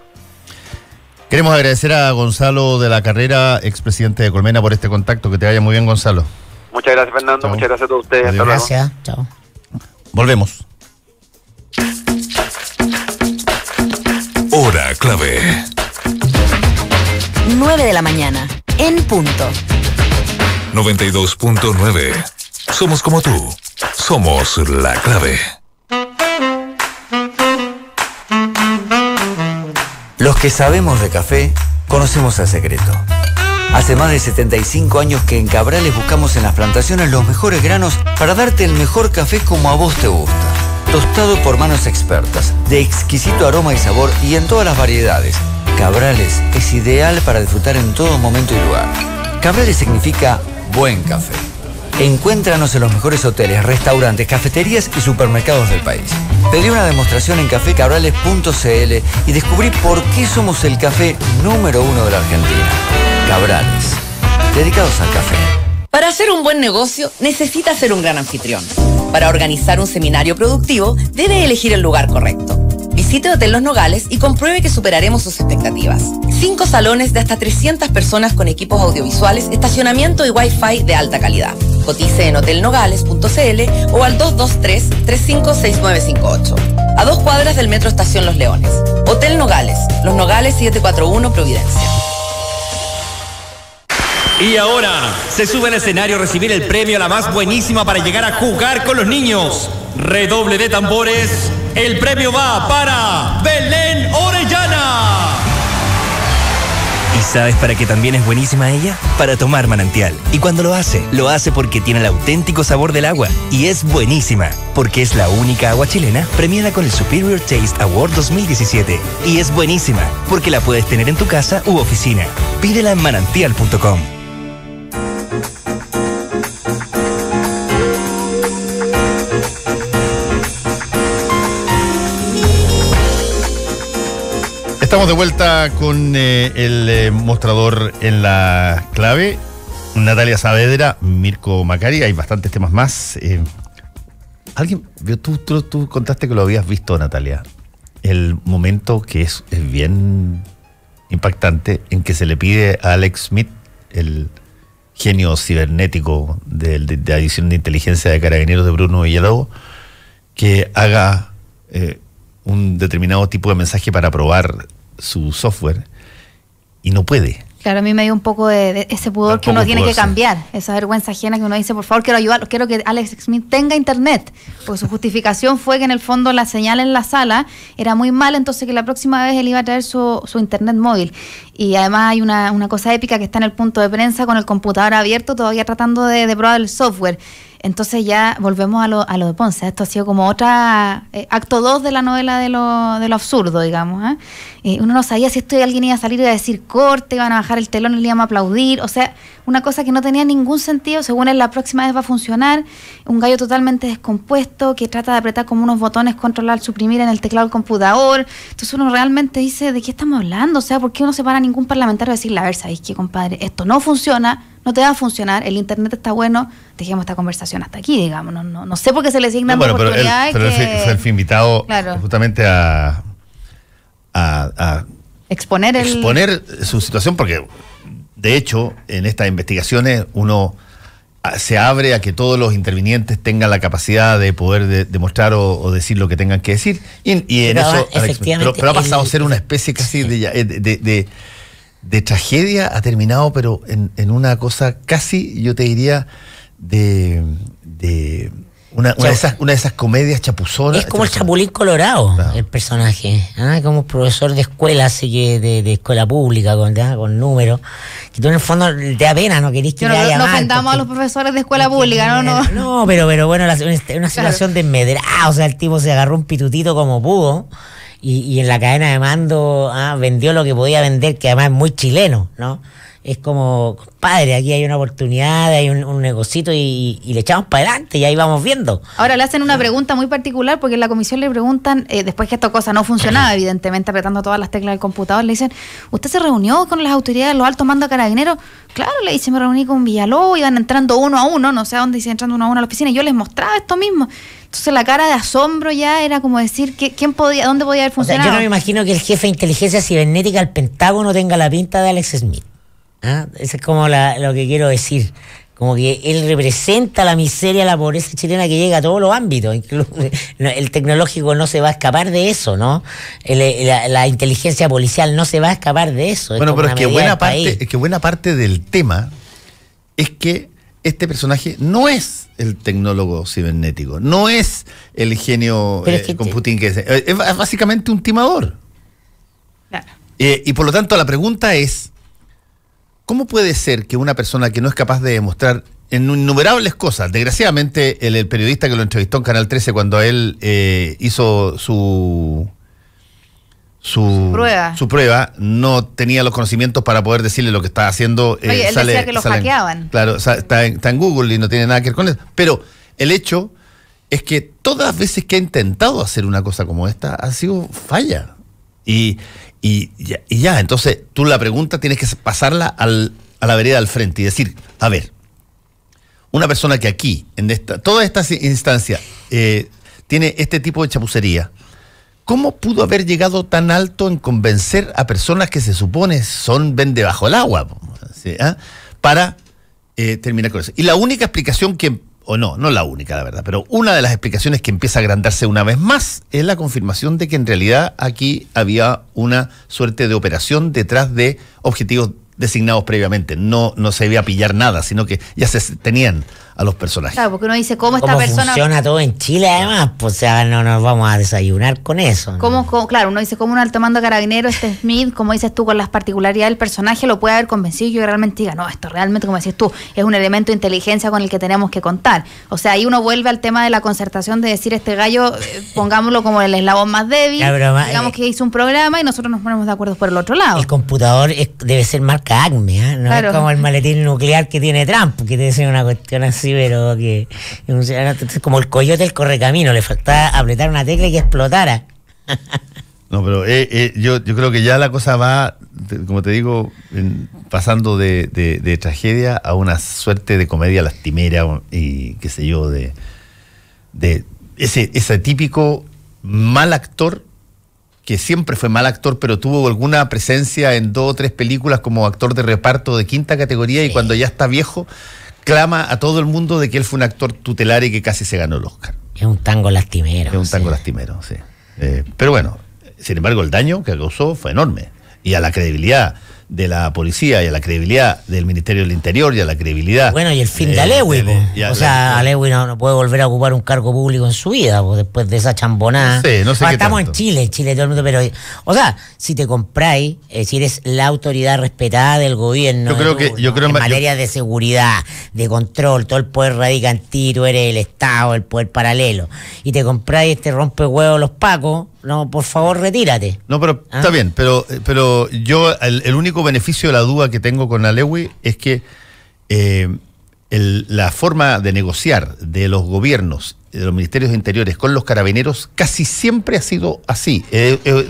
Speaker 2: Queremos agradecer a Gonzalo de la Carrera, expresidente de Colmena, por este contacto. Que te vaya muy bien, Gonzalo.
Speaker 5: Muchas gracias, Fernando. Chao. Muchas gracias a todos ustedes.
Speaker 2: Adiós.
Speaker 4: Gracias. Chao.
Speaker 2: Volvemos.
Speaker 1: Hora clave.
Speaker 6: 9 de la mañana, en punto.
Speaker 1: 92.9. Somos como tú. Somos la clave.
Speaker 7: Los que sabemos de café, conocemos el secreto. Hace más de 75 años que en Cabrales buscamos en las plantaciones los mejores granos para darte el mejor café como a vos te gusta. Tostado por manos expertas, de exquisito aroma y sabor y en todas las variedades. Cabrales es ideal para disfrutar en todo momento y lugar. Cabrales significa buen café. Encuéntranos en los mejores hoteles, restaurantes, cafeterías y supermercados del país. Pedí una demostración en cafecabrales.cl y descubrí por qué somos el café número 1 de la Argentina. Cabrales, dedicados al café.
Speaker 8: Para hacer un buen negocio, necesita ser un gran anfitrión. Para organizar un seminario productivo, debe elegir el lugar correcto. Visite Hotel Los Nogales y compruebe que superaremos sus expectativas. 5 salones de hasta 300 personas con equipos audiovisuales, estacionamiento y Wi-Fi de alta calidad. Cotice en hotelnogales.cl o al 223-356958. A 2 cuadras del Metro Estación Los Leones. Hotel Nogales, Los Nogales 741 Providencia.
Speaker 9: Y ahora se sube al escenario a recibir el premio a la más buenísima para llegar a jugar con los niños. Redoble de tambores. El premio va para Belén Orellana.
Speaker 10: ¿Y sabes para qué también es buenísima ella? Para tomar Manantial. Y cuando lo hace porque tiene el auténtico sabor del agua. Y es buenísima, porque es la única agua chilena premiada con el Superior Taste Award 2017. Y es buenísima, porque la puedes tener en tu casa u oficina. Pídela en manantial.com.
Speaker 2: Estamos de vuelta con el mostrador en la clave. Natalia Saavedra, Mirko Macari, hay bastantes temas más. Tú contaste que lo habías visto, Natalia. El momento que es bien impactante en que se le pide a Alex Smith, el genio cibernético de la división de inteligencia de Carabineros de Bruno Villalobos, que haga un determinado tipo de mensaje para probar su software y no puede.
Speaker 3: Claro, a mí me dio un poco de ese pudor que uno tiene que cambiar, esa vergüenza ajena que uno dice, por favor, quiero ayudarlo, quiero que Alex Smith tenga internet, porque su justificación fue que en el fondo la señal en la sala era muy mala, entonces que la próxima vez él iba a traer su internet móvil. Y además hay una cosa épica que está en el punto de prensa con el computador abierto, todavía tratando de probar el software. Entonces ya volvemos a lo de Ponce. Esto ha sido como otra acto 2 de la novela de lo absurdo, digamos. Uno no sabía si alguien iba a salir y iba a decir corte, iban a bajar el telón y le iban a aplaudir. O sea, una cosa que no tenía ningún sentido. Según él, la próxima vez va a funcionar. Un gallo totalmente descompuesto que trata de apretar como unos botones, controlar, suprimir en el teclado del computador. Entonces uno realmente dice, ¿de qué estamos hablando? O sea, ¿por qué uno se para a ningún parlamentario a decirle, a ver, ¿sabéis qué, compadre? Esto no funciona. No te va a funcionar, el internet está bueno, dejemos esta conversación hasta aquí, digamos. No sé por qué se le signan oportunidades.
Speaker 2: Pero él fue invitado, claro, justamente a exponer su situación, porque de hecho en estas investigaciones uno se abre a que todos los intervinientes tengan la capacidad de poder demostrar o decir lo que tengan que decir. Y en eso, pero ha pasado a ser una especie casi de tragedia, ha terminado, pero en una cosa casi, yo te diría, de una de esas comedias chapuzonas.
Speaker 4: Es como el Chapulín Colorado, claro, el personaje, como profesor de escuela, así que de escuela pública, con números, que tú en el fondo te da pena, no querís que haya
Speaker 3: no ofendamos a los profesores de escuela pública,
Speaker 4: no, pero bueno, una situación desmedrada, o sea, el tipo se agarró un pitutito como pudo. Y en la cadena de mando vendió lo que podía vender, que además es muy chileno, ¿no? Es como, compadre, aquí hay una oportunidad, hay un negocito y le echamos para adelante y ahí vamos viendo.
Speaker 3: Ahora le hacen una pregunta muy particular porque en la comisión le preguntan, después que esta cosa no funcionaba, evidentemente apretando todas las teclas del computador, le dicen, ¿usted se reunió con las autoridades, los altos mandos carabineros? Claro, le dice, me reuní con Villalobos, iban entrando uno a uno, no sé a dónde iban entrando uno a uno a la oficina, y yo les mostraba esto mismo. Entonces la cara de asombro ya era como decir dónde podía haber funcionado.
Speaker 4: O sea, yo no me imagino que el jefe de inteligencia cibernética del Pentágono tenga la pinta de Alex Smith. Eso es como lo que quiero decir. Como que él representa la miseria, la pobreza chilena que llega a todos los ámbitos. Incluso el tecnológico no se va a escapar de eso, ¿no? La inteligencia policial no se va a escapar de eso.
Speaker 2: Bueno, pero es que buena parte del tema es que este personaje no es el tecnólogo cibernético, no es el genio computing que es básicamente un timador. Claro. Y por lo tanto la pregunta es, ¿cómo puede ser que una persona que no es capaz de demostrar en innumerables cosas, desgraciadamente el periodista que lo entrevistó en Canal 13 cuando él hizo su prueba, no tenía los conocimientos para poder decirle lo que estaba haciendo.
Speaker 3: Oye, él decía que lo hackeaban.
Speaker 2: Claro, está en Google y no tiene nada que ver con eso. Pero el hecho es que todas las veces que ha intentado hacer una cosa como esta, ha sido falla. Y ya, entonces tú la pregunta tienes que pasarla a la vereda al frente y decir, a ver, una persona que aquí, en toda esta instancia, tiene este tipo de chapucería, ¿cómo pudo haber llegado tan alto en convencer a personas que se supone ven debajo del agua? ¿Sí? Para terminar con eso. Y la única explicación no la única, la verdad, pero una de las explicaciones que empieza a agrandarse una vez más es la confirmación de que en realidad aquí había una suerte de operación detrás de objetivos designados previamente, no se debía pillar nada, sino que ya se tenían a los personajes.
Speaker 3: Claro, porque uno dice cómo esta persona...
Speaker 4: funciona todo en Chile además, pues o sea, no nos vamos a desayunar con eso, ¿no?
Speaker 3: Claro, uno dice cómo un alto mando carabinero, Smith, como dices tú, con las particularidades del personaje, lo puede haber convencido y que realmente diga, no, esto realmente, como decís tú, es un elemento de inteligencia con el que tenemos que contar. O sea, ahí uno vuelve al tema de la concertación de decir, este gallo, pongámoslo como el eslabón más débil, digamos que hizo un programa y nosotros nos ponemos de acuerdo por el otro lado.
Speaker 4: El computador debe ser marca Acme, ¿eh? No
Speaker 3: claro.
Speaker 4: Es como el maletín nuclear que tiene Trump, que debe ser una cuestión así, pero que como el coyote del correcamino, le faltaba apretar una tecla y que explotara.
Speaker 2: No, pero yo creo que ya la cosa va, como te digo, pasando de tragedia a una suerte de comedia lastimera y qué sé yo, de ese típico mal actor que siempre fue mal actor, pero tuvo alguna presencia en 2 o 3 películas como actor de reparto de quinta categoría, sí. Y cuando ya está viejo, clama a todo el mundo de que él fue un actor tutelar y que casi se ganó el Oscar.
Speaker 4: Es un tango lastimero.
Speaker 2: Es un tango lastimero, sí. Pero bueno, sin embargo, el daño que causó fue enorme. Y a la credibilidad de la policía y a la credibilidad del Ministerio del Interior y a la credibilidad...
Speaker 4: Bueno, y el fin de Alewi, o sea, Alewi no puede volver a ocupar un cargo público en su vida, después de esa chambonada.
Speaker 2: No sé
Speaker 4: estamos tanto. En Chile todo el mundo, pero... O sea, si te compráis, si eres la autoridad respetada del gobierno, en materia de seguridad, de control, todo el poder radica en ti, tú eres el Estado, el poder paralelo, y te compráis rompehuevos los pacos, no, por favor, retírate.
Speaker 2: No, pero está bien, pero yo el único beneficio de la duda que tengo con Alewi es que la forma de negociar de los gobiernos, de los ministerios interiores con los carabineros casi siempre ha sido así,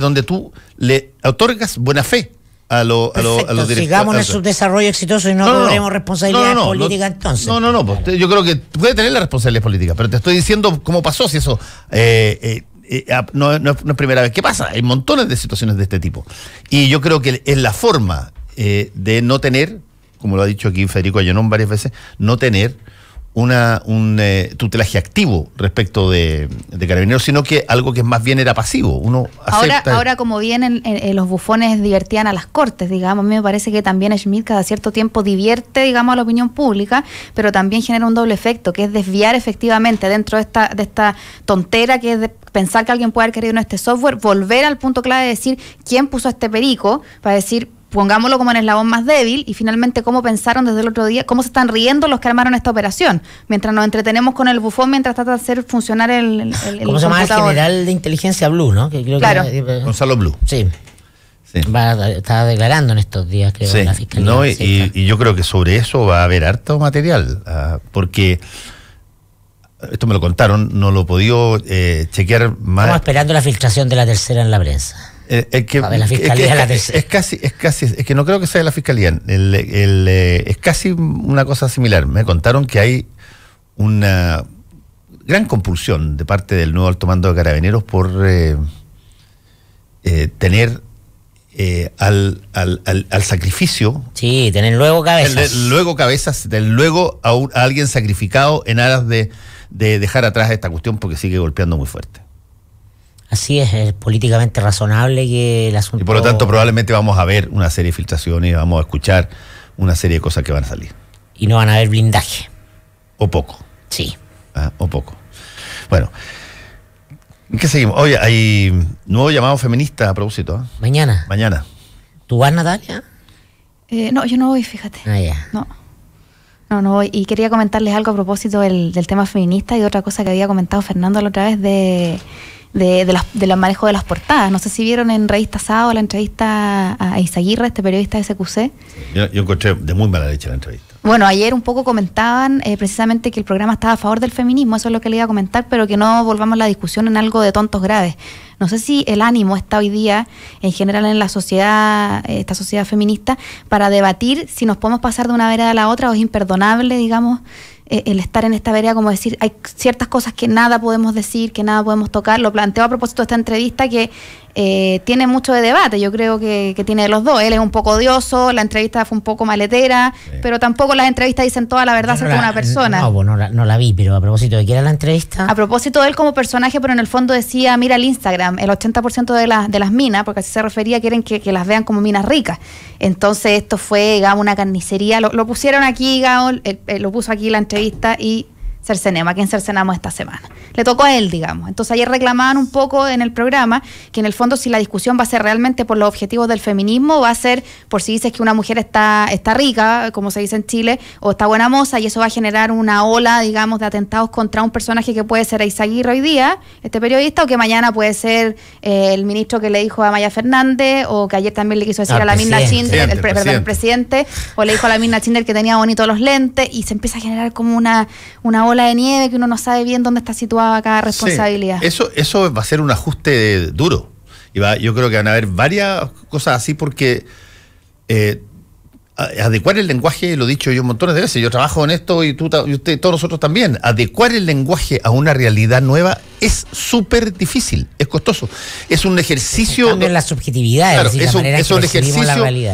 Speaker 2: donde tú le otorgas buena fe a los directores.
Speaker 4: Sigamos en su desarrollo exitoso y no cobremos responsabilidades políticas entonces.
Speaker 2: No, pues, yo creo que puede tener la responsabilidad política, pero te estoy diciendo cómo pasó, si eso... no es primera vez que pasa, hay montones de situaciones de este tipo. Y yo creo que es la forma de no tener, como lo ha dicho aquí Federico Ayonón varias veces, no tener un tutelaje activo respecto de carabineros, sino que algo que más bien era pasivo. Uno acepta.
Speaker 3: Ahora como vienen los bufones divertían a las cortes, digamos, a mí me parece que también Schmidt cada cierto tiempo divierte, digamos, a la opinión pública, pero también genera un doble efecto, que es desviar efectivamente dentro de esta tontera que es de pensar que alguien puede haber querido en este software, volver al punto clave de decir quién puso este perico, para decir... pongámoslo como en el eslabón más débil, y finalmente cómo pensaron desde el otro día, cómo se están riendo los que armaron esta operación, mientras nos entretenemos con el bufón, mientras trata de hacer funcionar el
Speaker 4: ¿cómo se llama el general de inteligencia Blue, no? Que creo
Speaker 3: claro.
Speaker 2: Gonzalo Blue.
Speaker 4: Sí. Estaba declarando en estos días, creo,
Speaker 2: sí.
Speaker 4: La fiscalía.
Speaker 2: No, y yo creo que sobre eso va a haber harto material, porque... Esto me lo contaron, no lo he podido chequear más.
Speaker 4: Estamos esperando la filtración de la tercera en la prensa. La fiscalía es
Speaker 2: que no creo que sea de la fiscalía. Es casi una cosa similar. Me contaron que hay una gran compulsión de parte del nuevo alto mando de carabineros por tener al sacrificio.
Speaker 4: Sí, tener luego cabezas.
Speaker 2: Luego a alguien sacrificado en aras de dejar atrás esta cuestión, porque sigue golpeando muy fuerte.
Speaker 4: Así es políticamente razonable que el asunto...
Speaker 2: Y por lo tanto probablemente vamos a ver una serie de filtraciones, vamos a escuchar una serie de cosas que van a salir.
Speaker 4: Y no van a haber blindaje.
Speaker 2: O poco.
Speaker 4: Sí.
Speaker 2: O poco. Bueno, ¿en qué seguimos? Oye, hay nuevo llamado feminista a propósito.
Speaker 4: Mañana. ¿Tú vas, Natalia?
Speaker 3: No, yo no voy, fíjate.
Speaker 4: Ya.
Speaker 3: No voy. Y quería comentarles algo a propósito del tema feminista y otra cosa que había comentado Fernando la otra vez del manejo de las portadas. No sé si vieron en Revista Sábado la entrevista a Izaguirre, este periodista de SQC.
Speaker 2: Yo encontré de muy mala leche la entrevista.
Speaker 3: Bueno, ayer un poco comentaban precisamente que el programa estaba a favor del feminismo, eso es lo que le iba a comentar, pero que no volvamos la discusión en algo de tontos graves. No sé si el ánimo está hoy día, en general en la sociedad, esta sociedad feminista, para debatir si nos podemos pasar de una vereda a la otra, o es imperdonable, digamos, el estar en esta vereda, como decir, hay ciertas cosas que nada podemos decir, que nada podemos tocar. Lo planteo a propósito de esta entrevista, que tiene mucho de debate. Yo creo que tiene los dos. Él es un poco odioso, la entrevista fue un poco maletera, pero tampoco las entrevistas dicen toda la verdad acerca de una persona.
Speaker 4: No la vi, pero a propósito de qué era la entrevista.
Speaker 3: A propósito de él como personaje, pero en el fondo decía, mira el Instagram, el 80% de las minas, porque así se refería, quieren que las vean como minas ricas. Entonces esto fue, digamos, una carnicería. Lo pusieron aquí, digamos, lo puso aquí la entrevista y Cercenemos, ¿a quién cercenamos esta semana? Le tocó a él, digamos. Entonces ayer reclamaban un poco en el programa que en el fondo si la discusión va a ser realmente por los objetivos del feminismo, va a ser por si dices que una mujer está rica, como se dice en Chile, o está buena moza, y eso va a generar una ola, digamos, de atentados contra un personaje que puede ser Eizaguirre hoy día, este periodista, o que mañana puede ser el ministro que le dijo a Maya Fernández, o que ayer también le quiso decir a la Mirna Schindler, el presidente, o le dijo a la Mirna Schindler que tenía bonito los lentes, y se empieza a generar como una ola de nieve que uno no sabe bien dónde está situada cada responsabilidad.
Speaker 2: Sí, eso va a ser un ajuste duro. Yo creo que van a haber varias cosas así porque adecuar el lenguaje, lo he dicho yo montones de veces, yo trabajo en esto y usted, todos nosotros también. Adecuar el lenguaje a una realidad nueva es súper difícil, es costoso. Es un ejercicio...
Speaker 4: Cambia la subjetividad,
Speaker 2: claro,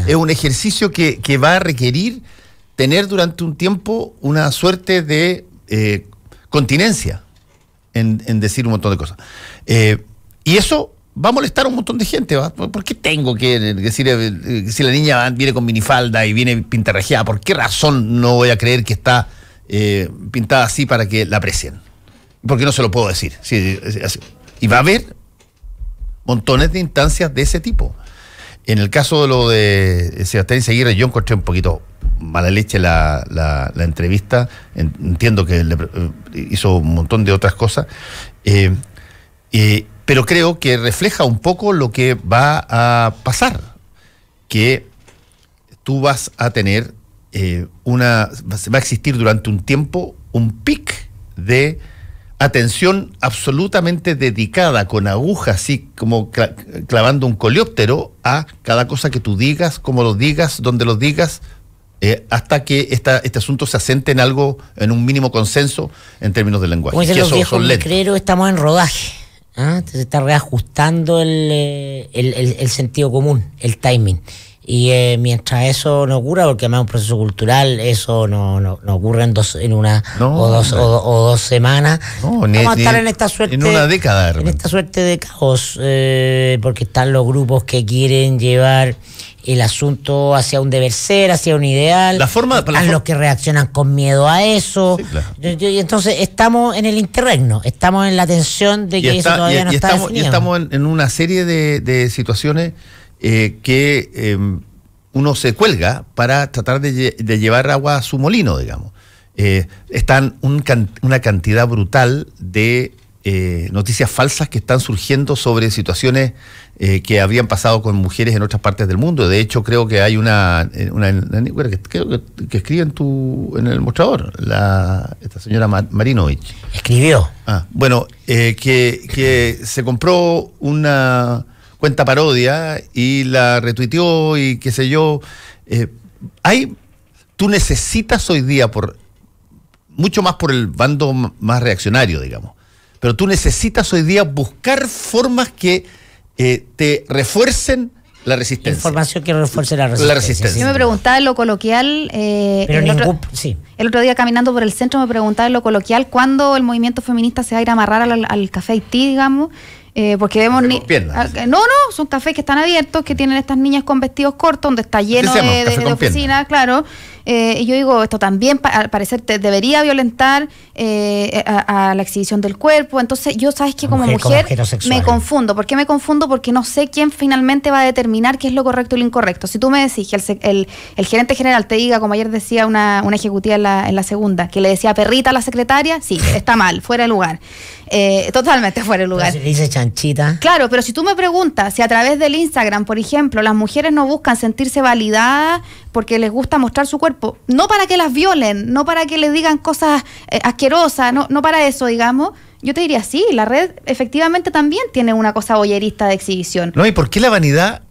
Speaker 4: es
Speaker 2: un ejercicio que va a requerir tener durante un tiempo una suerte de continencia en decir un montón de cosas. Y eso va a molestar a un montón de gente. ¿Por qué tengo que decir, si la niña viene con minifalda y viene pintarrajeada, por qué razón no voy a creer que está pintada así para que la aprecien? Porque no se lo puedo decir. Sí, y va a haber montones de instancias de ese tipo. En el caso de lo de Sebastián Eizaguirre, yo encontré un poquito mala leche la entrevista. Entiendo que hizo un montón de otras cosas, pero creo que refleja un poco lo que va a pasar, que tú vas a tener va a existir durante un tiempo un pic de atención absolutamente dedicada, con agujas, así como clavando un coleóptero a cada cosa que tú digas, cómo lo digas, dónde lo digas, hasta que este asunto se asente en algo, en un mínimo consenso en términos del lenguaje.
Speaker 4: Como dicen los viejos micreros, estamos en rodaje. Entonces se está reajustando el sentido común, el timing. Y mientras eso no ocurra, porque además es un proceso cultural, eso no ocurre en una o dos semanas. Vamos a estar en esta suerte,
Speaker 2: en una década,
Speaker 4: en esta suerte de caos, porque están los grupos que quieren llevar el asunto hacia un deber ser, hacia un ideal. Están los que reaccionan con miedo a eso. Sí, claro. Y entonces estamos en el interregno, estamos en la tensión de que eso todavía no está definido.
Speaker 2: Y estamos en una serie de situaciones que uno se cuelga para tratar de llevar agua a su molino, digamos. Están una cantidad brutal de noticias falsas que están surgiendo sobre situaciones que habían pasado con mujeres en otras partes del mundo. De hecho, creo que hay una que escribe en el mostrador, esta señora Marinovich.
Speaker 4: Escribió.
Speaker 2: Bueno, que se compró una cuenta parodia y la retuiteó y qué sé yo. Tú necesitas hoy día, mucho más por el bando más reaccionario, digamos, pero tú necesitas hoy día buscar formas que te refuercen la resistencia.
Speaker 4: Información que refuerce la resistencia.
Speaker 3: Yo me preguntaba en lo coloquial, el otro día caminando por el centro me preguntaba en lo coloquial cuándo el movimiento feminista se va a ir a amarrar al café Haití, digamos. Porque vemos son cafés que están abiertos, que tienen estas niñas con vestidos cortos, donde está lleno de oficinas, claro. Y yo digo, esto también al parecer debería violentar a la exhibición del cuerpo. Entonces yo, sabes que como mujer me confundo. ¿Por qué me confundo? Porque no sé quién finalmente va a determinar qué es lo correcto y lo incorrecto. Si tú me decís que el gerente general te diga, como ayer decía una ejecutiva en la segunda, que le decía perrita a la secretaria, sí, está mal, fuera de lugar. Totalmente fuera de lugar.
Speaker 4: Pero si dice chanchita.
Speaker 3: Claro, pero si tú me preguntas si a través del Instagram, por ejemplo, las mujeres no buscan sentirse validadas porque les gusta mostrar su cuerpo, no para que las violen, no para que les digan cosas asquerosas, no para eso, digamos, yo te diría sí, la red efectivamente también tiene una cosa voyerista de exhibición.
Speaker 2: No, ¿y por qué la vanidad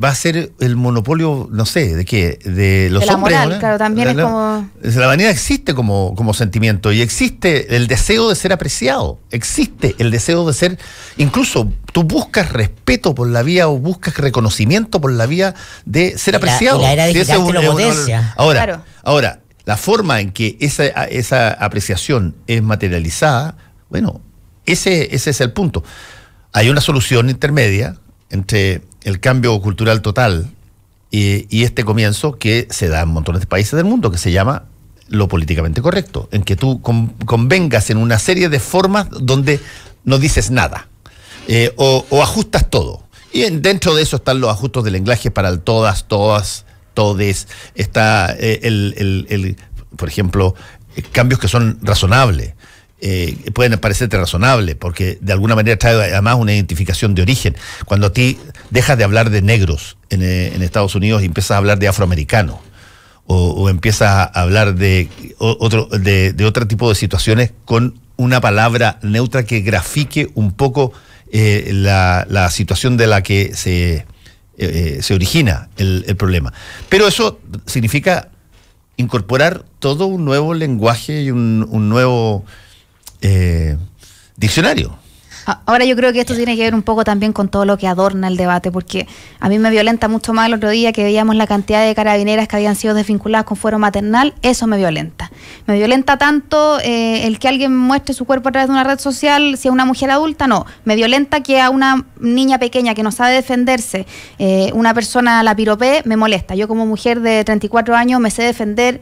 Speaker 2: va a ser el monopolio, no sé, ¿de qué? De los
Speaker 3: de la
Speaker 2: hombres.
Speaker 3: moral,
Speaker 2: ¿no?
Speaker 3: claro, también es como...
Speaker 2: La vanidad existe como sentimiento y existe el deseo de ser apreciado, existe el deseo de ser, incluso tú buscas respeto por la vía o buscas reconocimiento por la vía de ser apreciado.
Speaker 4: Y la era digital te lo potencia.
Speaker 2: Ahora, la forma en que esa apreciación es materializada, bueno, ese es el punto. Hay una solución intermedia entre el cambio cultural total y este comienzo que se da en montones de países del mundo, que se llama lo políticamente correcto, en que tú convengas en una serie de formas donde no dices nada o ajustas todo. Y dentro de eso están los ajustes del lenguaje para el todas, todes. Está por ejemplo, cambios que son razonables. Pueden parecerte razonables porque de alguna manera trae además una identificación de origen. Cuando a ti dejas de hablar de negros en Estados Unidos y empiezas a hablar de afroamericanos o empiezas a hablar de otro tipo de situaciones con una palabra neutra que grafique un poco la situación de la que se origina el problema. Pero eso significa incorporar todo un nuevo lenguaje y un nuevo diccionario.
Speaker 3: Ahora yo creo que esto tiene que ver un poco también con todo lo que adorna el debate, porque a mí me violenta mucho más el otro día que veíamos la cantidad de carabineras que habían sido desvinculadas con fuero maternal. Eso me violenta. Me violenta tanto el que alguien muestre su cuerpo a través de una red social, si es una mujer adulta, no. Me violenta que a una niña pequeña que no sabe defenderse, una persona la piropee, me molesta. Yo como mujer de 34 años me sé defender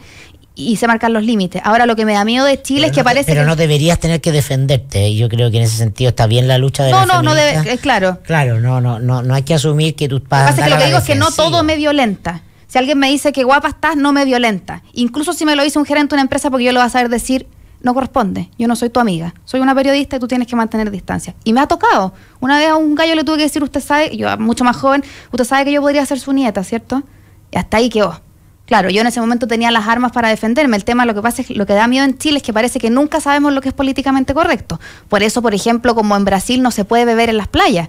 Speaker 3: y sé marcar los límites. Ahora lo que me da miedo de Chile es que parece
Speaker 4: pero
Speaker 3: que...
Speaker 4: no deberías tener que defenderte. Yo creo que en ese sentido está bien la lucha de la feminista.
Speaker 3: No debe, claro.
Speaker 4: Claro, no hay que asumir que tú
Speaker 3: vas a... Lo que pasa es que lo que digo es que no todo me violenta. Si alguien me dice que guapa estás, no me violenta. Incluso si me lo dice un gerente de una empresa, porque yo lo voy a saber decir, no corresponde. Yo no soy tu amiga. Soy una periodista y tú tienes que mantener distancia. Y me ha tocado. Una vez a un gallo le tuve que decir, usted sabe, yo mucho más joven, usted sabe que yo podría ser su nieta, ¿cierto? Y hasta ahí quedó. Claro, yo en ese momento tenía las armas para defenderme. El tema, lo que pasa es que lo que da miedo en Chile es que parece que nunca sabemos lo que es políticamente correcto. Por eso, por ejemplo, como en Brasil no se puede beber en las playas.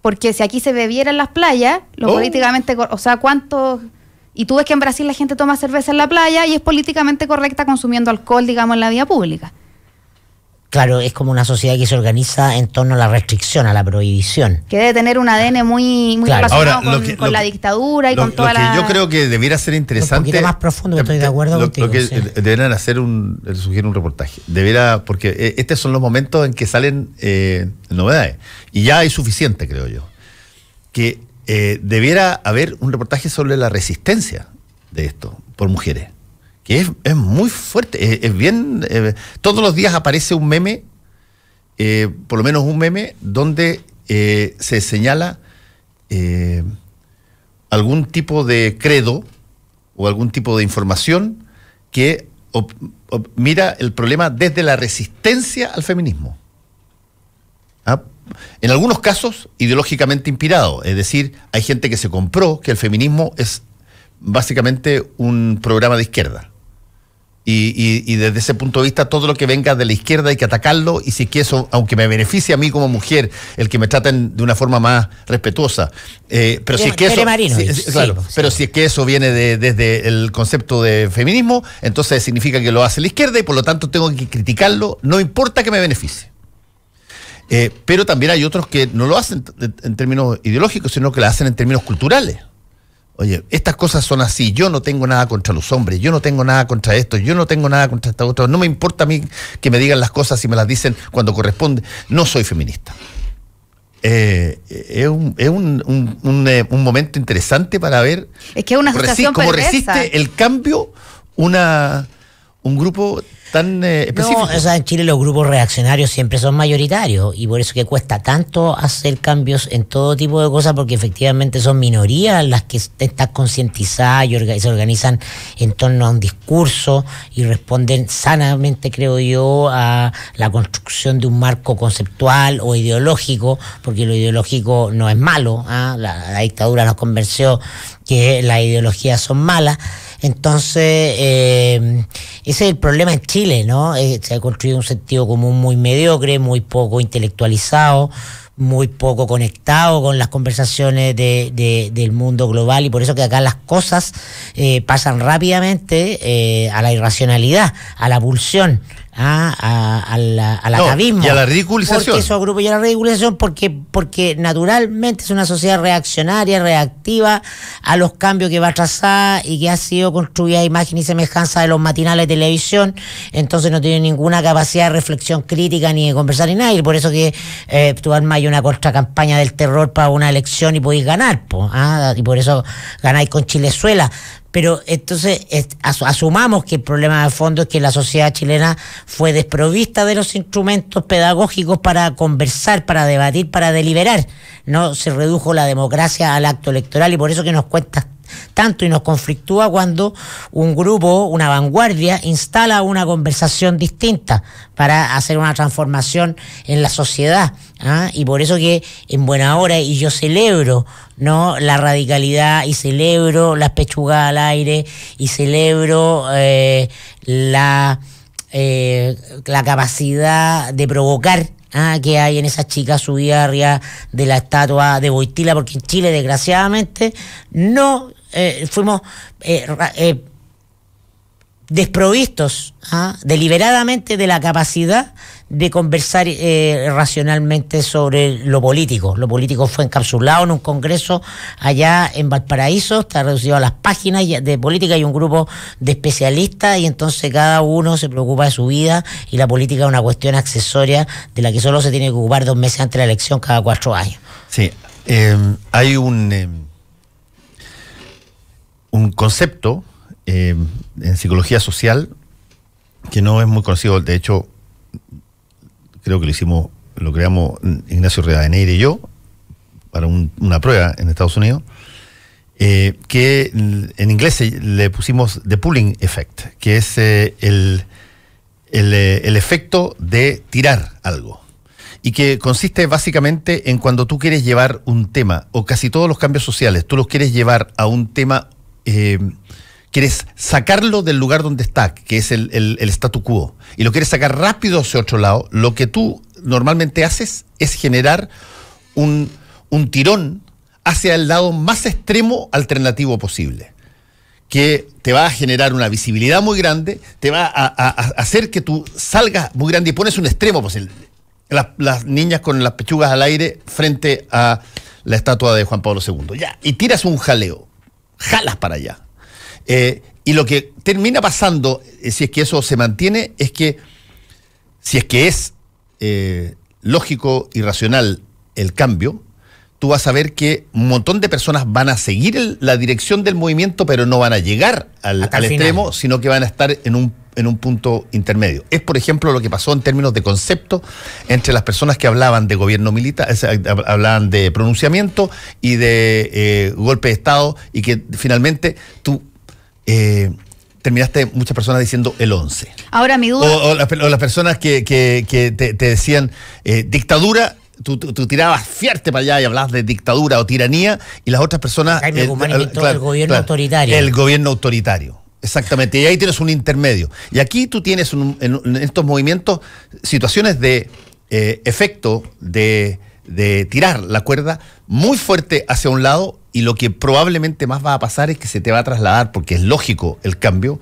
Speaker 3: Porque si aquí se bebiera en las playas, lo políticamente... O sea, ¿cuánto...? Y tú ves que en Brasil la gente toma cerveza en la playa y es políticamente correcta consumiendo alcohol, digamos, en la vía pública.
Speaker 4: Claro, es como una sociedad que se organiza en torno a la restricción, a la prohibición.
Speaker 3: Que debe tener un ADN muy
Speaker 4: claro.
Speaker 3: relacionado
Speaker 2: Ahora,
Speaker 3: con la dictadura y con toda la...
Speaker 2: Lo que yo creo que debiera ser interesante...
Speaker 4: Un poquito más profundo, estoy de acuerdo contigo.
Speaker 2: Lo que deberían hacer sugiero un reportaje. Porque estos son los momentos en que salen novedades. Y ya hay suficiente, creo yo. Que debiera haber un reportaje sobre la resistencia de esto por mujeres. Que es muy fuerte, es bien... todos los días aparece un meme, por lo menos un meme, donde se señala algún tipo de credo o algún tipo de información que mira el problema desde la resistencia al feminismo. En algunos casos, ideológicamente inspirado, es decir, hay gente que se compró que el feminismo es básicamente un programa de izquierda. Y desde ese punto de vista, todo lo que venga de la izquierda hay que atacarlo, y si es que eso, aunque me beneficie a mí como mujer, el que me traten de una forma más respetuosa, pero si es que eso, pero si es que eso viene desde el concepto de feminismo, entonces significa que lo hace la izquierda y por lo tanto tengo que criticarlo, no importa que me beneficie. Pero también hay otros que no lo hacen en términos ideológicos, sino que lo hacen en términos culturales. Oye, estas cosas son así, yo no tengo nada contra los hombres, yo no tengo nada contra esto, yo no tengo nada contra esta otra, no me importa a mí que me digan las cosas si me las dicen cuando corresponde, no soy feminista. Es un momento interesante para ver
Speaker 3: es que es una situación
Speaker 2: cómo
Speaker 3: perversa.
Speaker 2: Resiste el cambio un grupo tan específico.
Speaker 4: No, o sea, en Chile los grupos reaccionarios siempre son mayoritarios y por eso que cuesta tanto hacer cambios en todo tipo de cosas, porque efectivamente son minorías las que están concientizadas y se organizan en torno a un discurso y responden sanamente, creo yo, a la construcción de un marco conceptual o ideológico, porque lo ideológico no es malo, la dictadura nos convenció que las ideologías son malas. Entonces, ese es el problema en Chile, ¿no? Se ha construido un sentido común muy mediocre, muy poco intelectualizado, muy poco conectado con las conversaciones del mundo global, y por eso que acá las cosas pasan rápidamente a la irracionalidad, a la pulsión, al atavismo.
Speaker 2: Y a la ridiculización.
Speaker 4: Porque eso agrupa, y a la ridiculización porque naturalmente es una sociedad reaccionaria, reactiva a los cambios que va trazada y que ha sido construida a imagen y semejanza de los matinales de televisión. Entonces no tiene ninguna capacidad de reflexión crítica ni de conversar ni nada, y por eso que tú armas una contracampaña del terror para una elección y podéis ganar, y por eso ganáis con Chilezuela. Pero entonces asumamos que el problema de fondo es que la sociedad chilena fue desprovista de los instrumentos pedagógicos para conversar, para debatir, para deliberar. No se redujo la democracia al acto electoral, y por eso que nos cuesta tanto y nos conflictúa cuando un grupo, una vanguardia, instala una conversación distinta para hacer una transformación en la sociedad, y por eso que en buena hora, y yo celebro la radicalidad, y celebro las pechugas al aire, y celebro la capacidad de provocar que hay en esas chicas subidas arriba de la estatua de Boitila, porque en Chile desgraciadamente no fuimos desprovistos deliberadamente de la capacidad de conversar racionalmente sobre lo político. Lo político fue encapsulado en un congreso allá en Valparaíso, está reducido a las páginas de política, y un grupo de especialistas, y entonces cada uno se preocupa de su vida, y la política es una cuestión accesoria de la que solo se tiene que ocupar 2 meses antes de la elección cada 4 años.
Speaker 2: Sí, hay un concepto en psicología social que no es muy conocido. De hecho, creo que lo creamos Ignacio Rivadeneira y yo para una prueba en Estados Unidos, que en inglés le pusimos the pulling effect, que es el efecto de tirar algo, y que consiste básicamente en cuando tú quieres llevar un tema, o casi todos los cambios sociales, tú los quieres llevar a un tema, quieres sacarlo del lugar donde está, que es el statu quo, y lo quieres sacar rápido hacia otro lado. Lo que tú normalmente haces es generar un tirón hacia el lado más extremo alternativo posible, que te va a generar una visibilidad muy grande, te va a hacer que tú salgas muy grande y pones un extremo, pues las niñas con las pechugas al aire frente a la estatua de Juan Pablo II, ya, y tiras un jaleo, jalas para allá. Y lo que termina pasando, si es que eso se mantiene, es que si es que es lógico y racional el cambio, tú vas a ver que un montón de personas van a seguir la dirección del movimiento, pero no van a llegar al extremo, sino que van a estar en un punto intermedio. Es, por ejemplo, lo que pasó en términos de concepto entre las personas que hablaban de gobierno militar, hablaban de pronunciamiento y de golpe de Estado, y que finalmente tú terminaste muchas personas diciendo el 11.
Speaker 3: Ahora mi duda...
Speaker 2: O las personas que te decían dictadura. Tú tirabas fuerte para allá y hablabas de dictadura o tiranía, y las otras personas...
Speaker 4: el gobierno autoritario.
Speaker 2: El gobierno autoritario, exactamente. Y ahí tienes un intermedio. Y aquí tú tienes en estos movimientos situaciones de efecto de tirar la cuerda muy fuerte hacia un lado, y lo que probablemente más va a pasar es que se te va a trasladar, porque es lógico el cambio,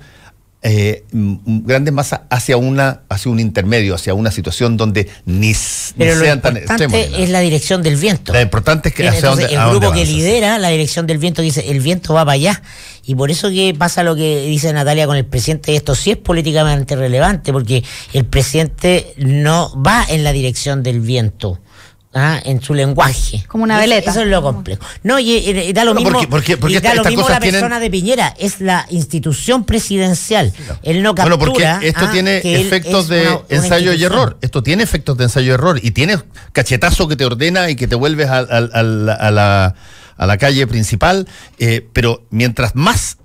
Speaker 2: grandes masas hacia un intermedio, hacia una situación donde ni sean tan extremos.
Speaker 4: Lo importante es la dirección del viento.
Speaker 2: Lo importante es que
Speaker 4: el grupo que lidera la dirección del viento dice, el viento va para allá. Y por eso que pasa lo que dice Natalia con el presidente, y esto sí es políticamente relevante, porque el presidente no va en la dirección del viento. En su lenguaje.
Speaker 3: Como una veleta.
Speaker 4: Eso es lo complejo. No, y da lo mismo,
Speaker 2: porque
Speaker 4: y da lo mismo la persona
Speaker 2: tienen...
Speaker 4: de Piñera, es la institución presidencial. Él no captura.
Speaker 2: Bueno, porque esto tiene efectos de ensayo y error. Esto tiene efectos de ensayo y error. Y tiene cachetazo que te ordena y que te vuelves a la calle principal. Pero mientras más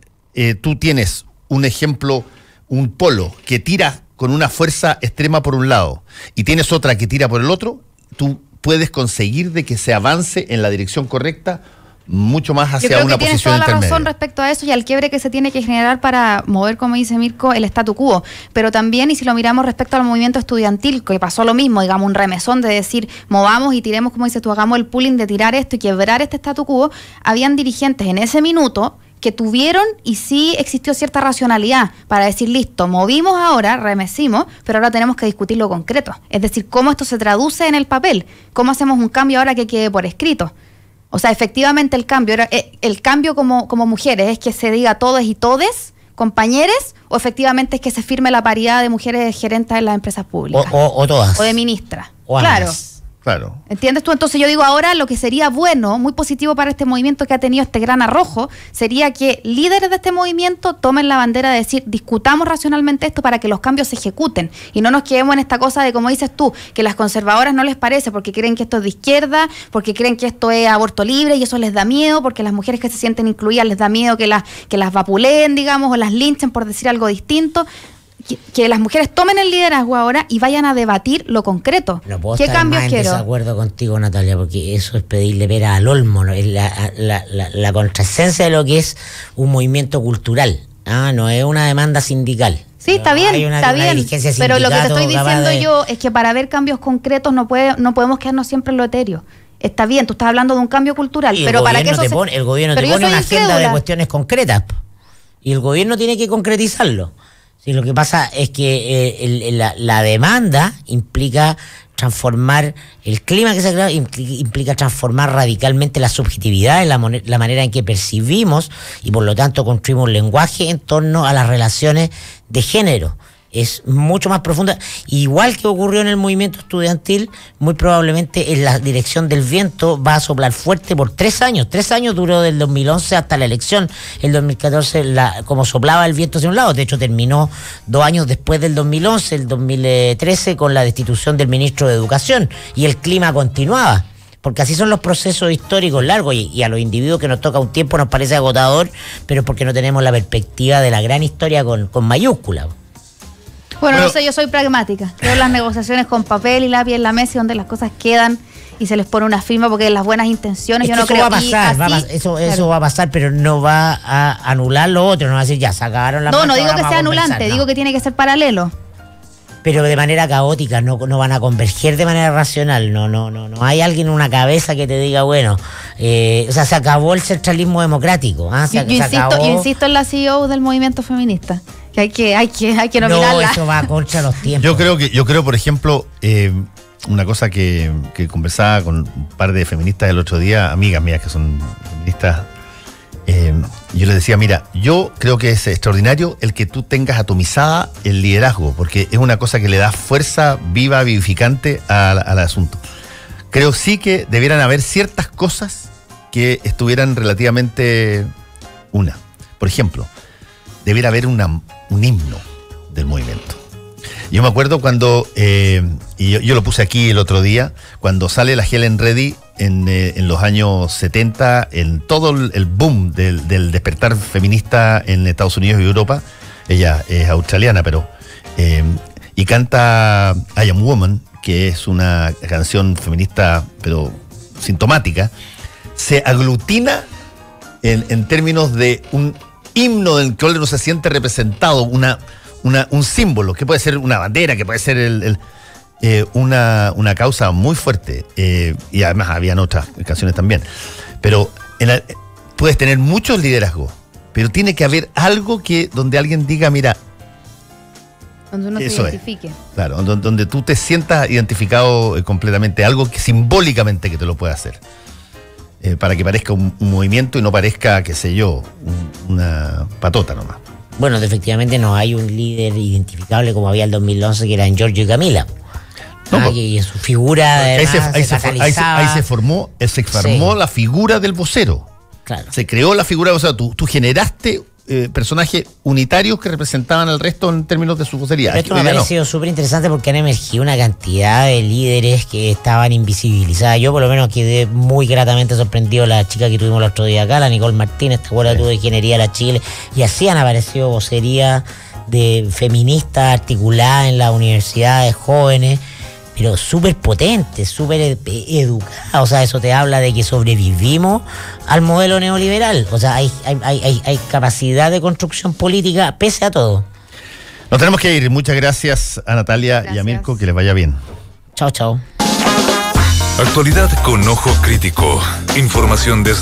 Speaker 2: tú tienes un ejemplo, un polo que tira con una fuerza extrema por un lado, y tienes otra que tira por el otro, tú puedes conseguir de que se avance en la dirección correcta mucho más hacia
Speaker 3: Yo creo
Speaker 2: una
Speaker 3: que tienes
Speaker 2: posición
Speaker 3: toda la
Speaker 2: intermedia.
Speaker 3: razón respecto a eso y al quiebre que se tiene que generar para mover, como dice Mirko, el statu quo. Pero también, y si lo miramos respecto al movimiento estudiantil, que pasó lo mismo, digamos, un remesón de decir, movamos y tiremos, como dices tú, hagamos el pooling de tirar esto y quebrar este statu quo, habían dirigentes en ese minuto que tuvieron y sí existió cierta racionalidad para decir, listo, movimos ahora, remecimos, pero ahora tenemos que discutir lo concreto. Es decir, cómo esto se traduce en el papel, cómo hacemos un cambio ahora que quede por escrito. O sea, efectivamente el cambio como mujeres es que se diga todes y todes, compañeres, o efectivamente es que se firme la paridad de mujeres gerentes en las empresas públicas.
Speaker 4: O todas.
Speaker 3: O de ministras.
Speaker 4: O
Speaker 3: claro.
Speaker 4: ambas.
Speaker 2: Claro.
Speaker 3: ¿Entiendes tú? Entonces yo digo ahora lo que sería bueno, muy positivo para este movimiento que ha tenido este gran arrojo, sería que líderes de este movimiento tomen la bandera de decir, discutamos racionalmente esto para que los cambios se ejecuten y no nos quedemos en esta cosa de, como dices tú, que las conservadoras no les parece porque creen que esto es de izquierda, porque creen que esto es aborto libre y eso les da miedo, porque las mujeres que se sienten incluidas les da miedo que las vapuleen, digamos, o las linchen por decir algo distinto. Que las mujeres tomen el liderazgo ahora y vayan a debatir lo concreto.
Speaker 4: No puedo
Speaker 3: ¿Qué
Speaker 4: estar
Speaker 3: cambios
Speaker 4: más en
Speaker 3: quiero?
Speaker 4: desacuerdo contigo, Natalia, porque eso es pedirle pera al olmo, ¿no? Es la contraesencia de lo que es un movimiento cultural. No es una demanda sindical.
Speaker 3: Sí, está bien, está bien. Pero lo que te estoy diciendo yo es que para ver cambios concretos no podemos quedarnos siempre en lo etéreo. Está bien, tú estás hablando de un cambio cultural, pero para que eso
Speaker 4: el gobierno te pone una agenda de cuestiones concretas y el gobierno tiene que concretizarlo. Sí, lo que pasa es que la demanda implica transformar el clima que se ha creado, implica transformar radicalmente la subjetividad, la manera en que percibimos y por lo tanto construimos un lenguaje en torno a las relaciones de género. Es mucho más profunda, igual que ocurrió en el movimiento estudiantil, muy probablemente en la dirección del viento va a soplar fuerte por 3 años. 3 años duró del 2011 hasta la elección. El 2014, como soplaba el viento hacia un lado, de hecho terminó 2 años después del 2011, el 2013, con la destitución del ministro de Educación, y el clima continuaba. Porque así son los procesos históricos largos y a los individuos que nos toca un tiempo nos parece agotador, pero es porque no tenemos la perspectiva de la gran historia con mayúscula.
Speaker 3: Bueno, no sé, yo soy pragmática. Veo las negociaciones con papel y lápiz en la mesa y donde las cosas quedan y se les pone una firma porque las buenas intenciones, yo no creo que
Speaker 4: eso va a pasar, pero no va a anular lo otro, no va a decir ya, se acabaron las
Speaker 3: No digo que sea anulante, digo que tiene que ser paralelo.
Speaker 4: Pero de manera caótica, no van a converger de manera racional, no hay alguien en una cabeza que te diga, bueno, o sea, se acabó el centralismo democrático.
Speaker 3: Yo insisto en la CEO del movimiento feminista, que hay que nominarla.
Speaker 4: No, eso va contra los tiempos.
Speaker 2: Yo creo, por ejemplo, una cosa que conversaba con un par de feministas el otro día, amigas mías que son feministas, yo les decía, mira, yo creo que es extraordinario el que tú tengas atomizada el liderazgo, porque es una cosa que le da fuerza viva, vivificante al asunto. Creo sí que debieran haber ciertas cosas que estuvieran relativamente Por ejemplo, debiera haber un himno del movimiento. Yo me acuerdo cuando, y yo lo puse aquí el otro día, cuando sale la Helen Reddy en los años 70, en todo el boom del despertar feminista en Estados Unidos y Europa. Ella es australiana, pero y canta I Am Woman, que es una canción feminista, pero sintomática. Se aglutina en términos de un himno del cual uno se siente representado, un símbolo, que puede ser una bandera, que puede ser una causa muy fuerte, y además habían otras canciones también, pero puedes tener muchos liderazgos, pero tiene que haber algo donde alguien diga, mira,
Speaker 3: donde uno se identifique.
Speaker 2: Claro, donde tú te sientas identificado completamente, algo que simbólicamente que te lo pueda hacer, para que parezca un movimiento y no parezca, qué sé yo, una patota nomás.
Speaker 4: Bueno, efectivamente no hay un líder identificable como había el 2011, que eran Giorgio y Camila. Y su figura
Speaker 2: ahí se formó la figura del vocero.
Speaker 4: Claro.
Speaker 2: Se creó la figura del vocero. Tú generaste personajes unitarios que representaban al resto en términos de su vocería.
Speaker 4: Esto me ha parecido súper interesante porque han emergido una cantidad de líderes que estaban invisibilizadas. Yo por lo menos quedé muy gratamente sorprendido. La chica que tuvimos el otro día acá, la Nicole Martínez, esta abuela de Ingeniería de la Chile, y así han aparecido vocerías de feministas articuladas en las universidades jóvenes. pero súper potente, súper educada. O sea, eso te habla de que sobrevivimos al modelo neoliberal. O sea, hay capacidad de construcción política pese a todo.
Speaker 2: Nos tenemos que ir. Muchas gracias a Natalia y a Mirko. Que les vaya bien.
Speaker 4: Chao, chao.
Speaker 1: Actualidad con ojo crítico. Información desde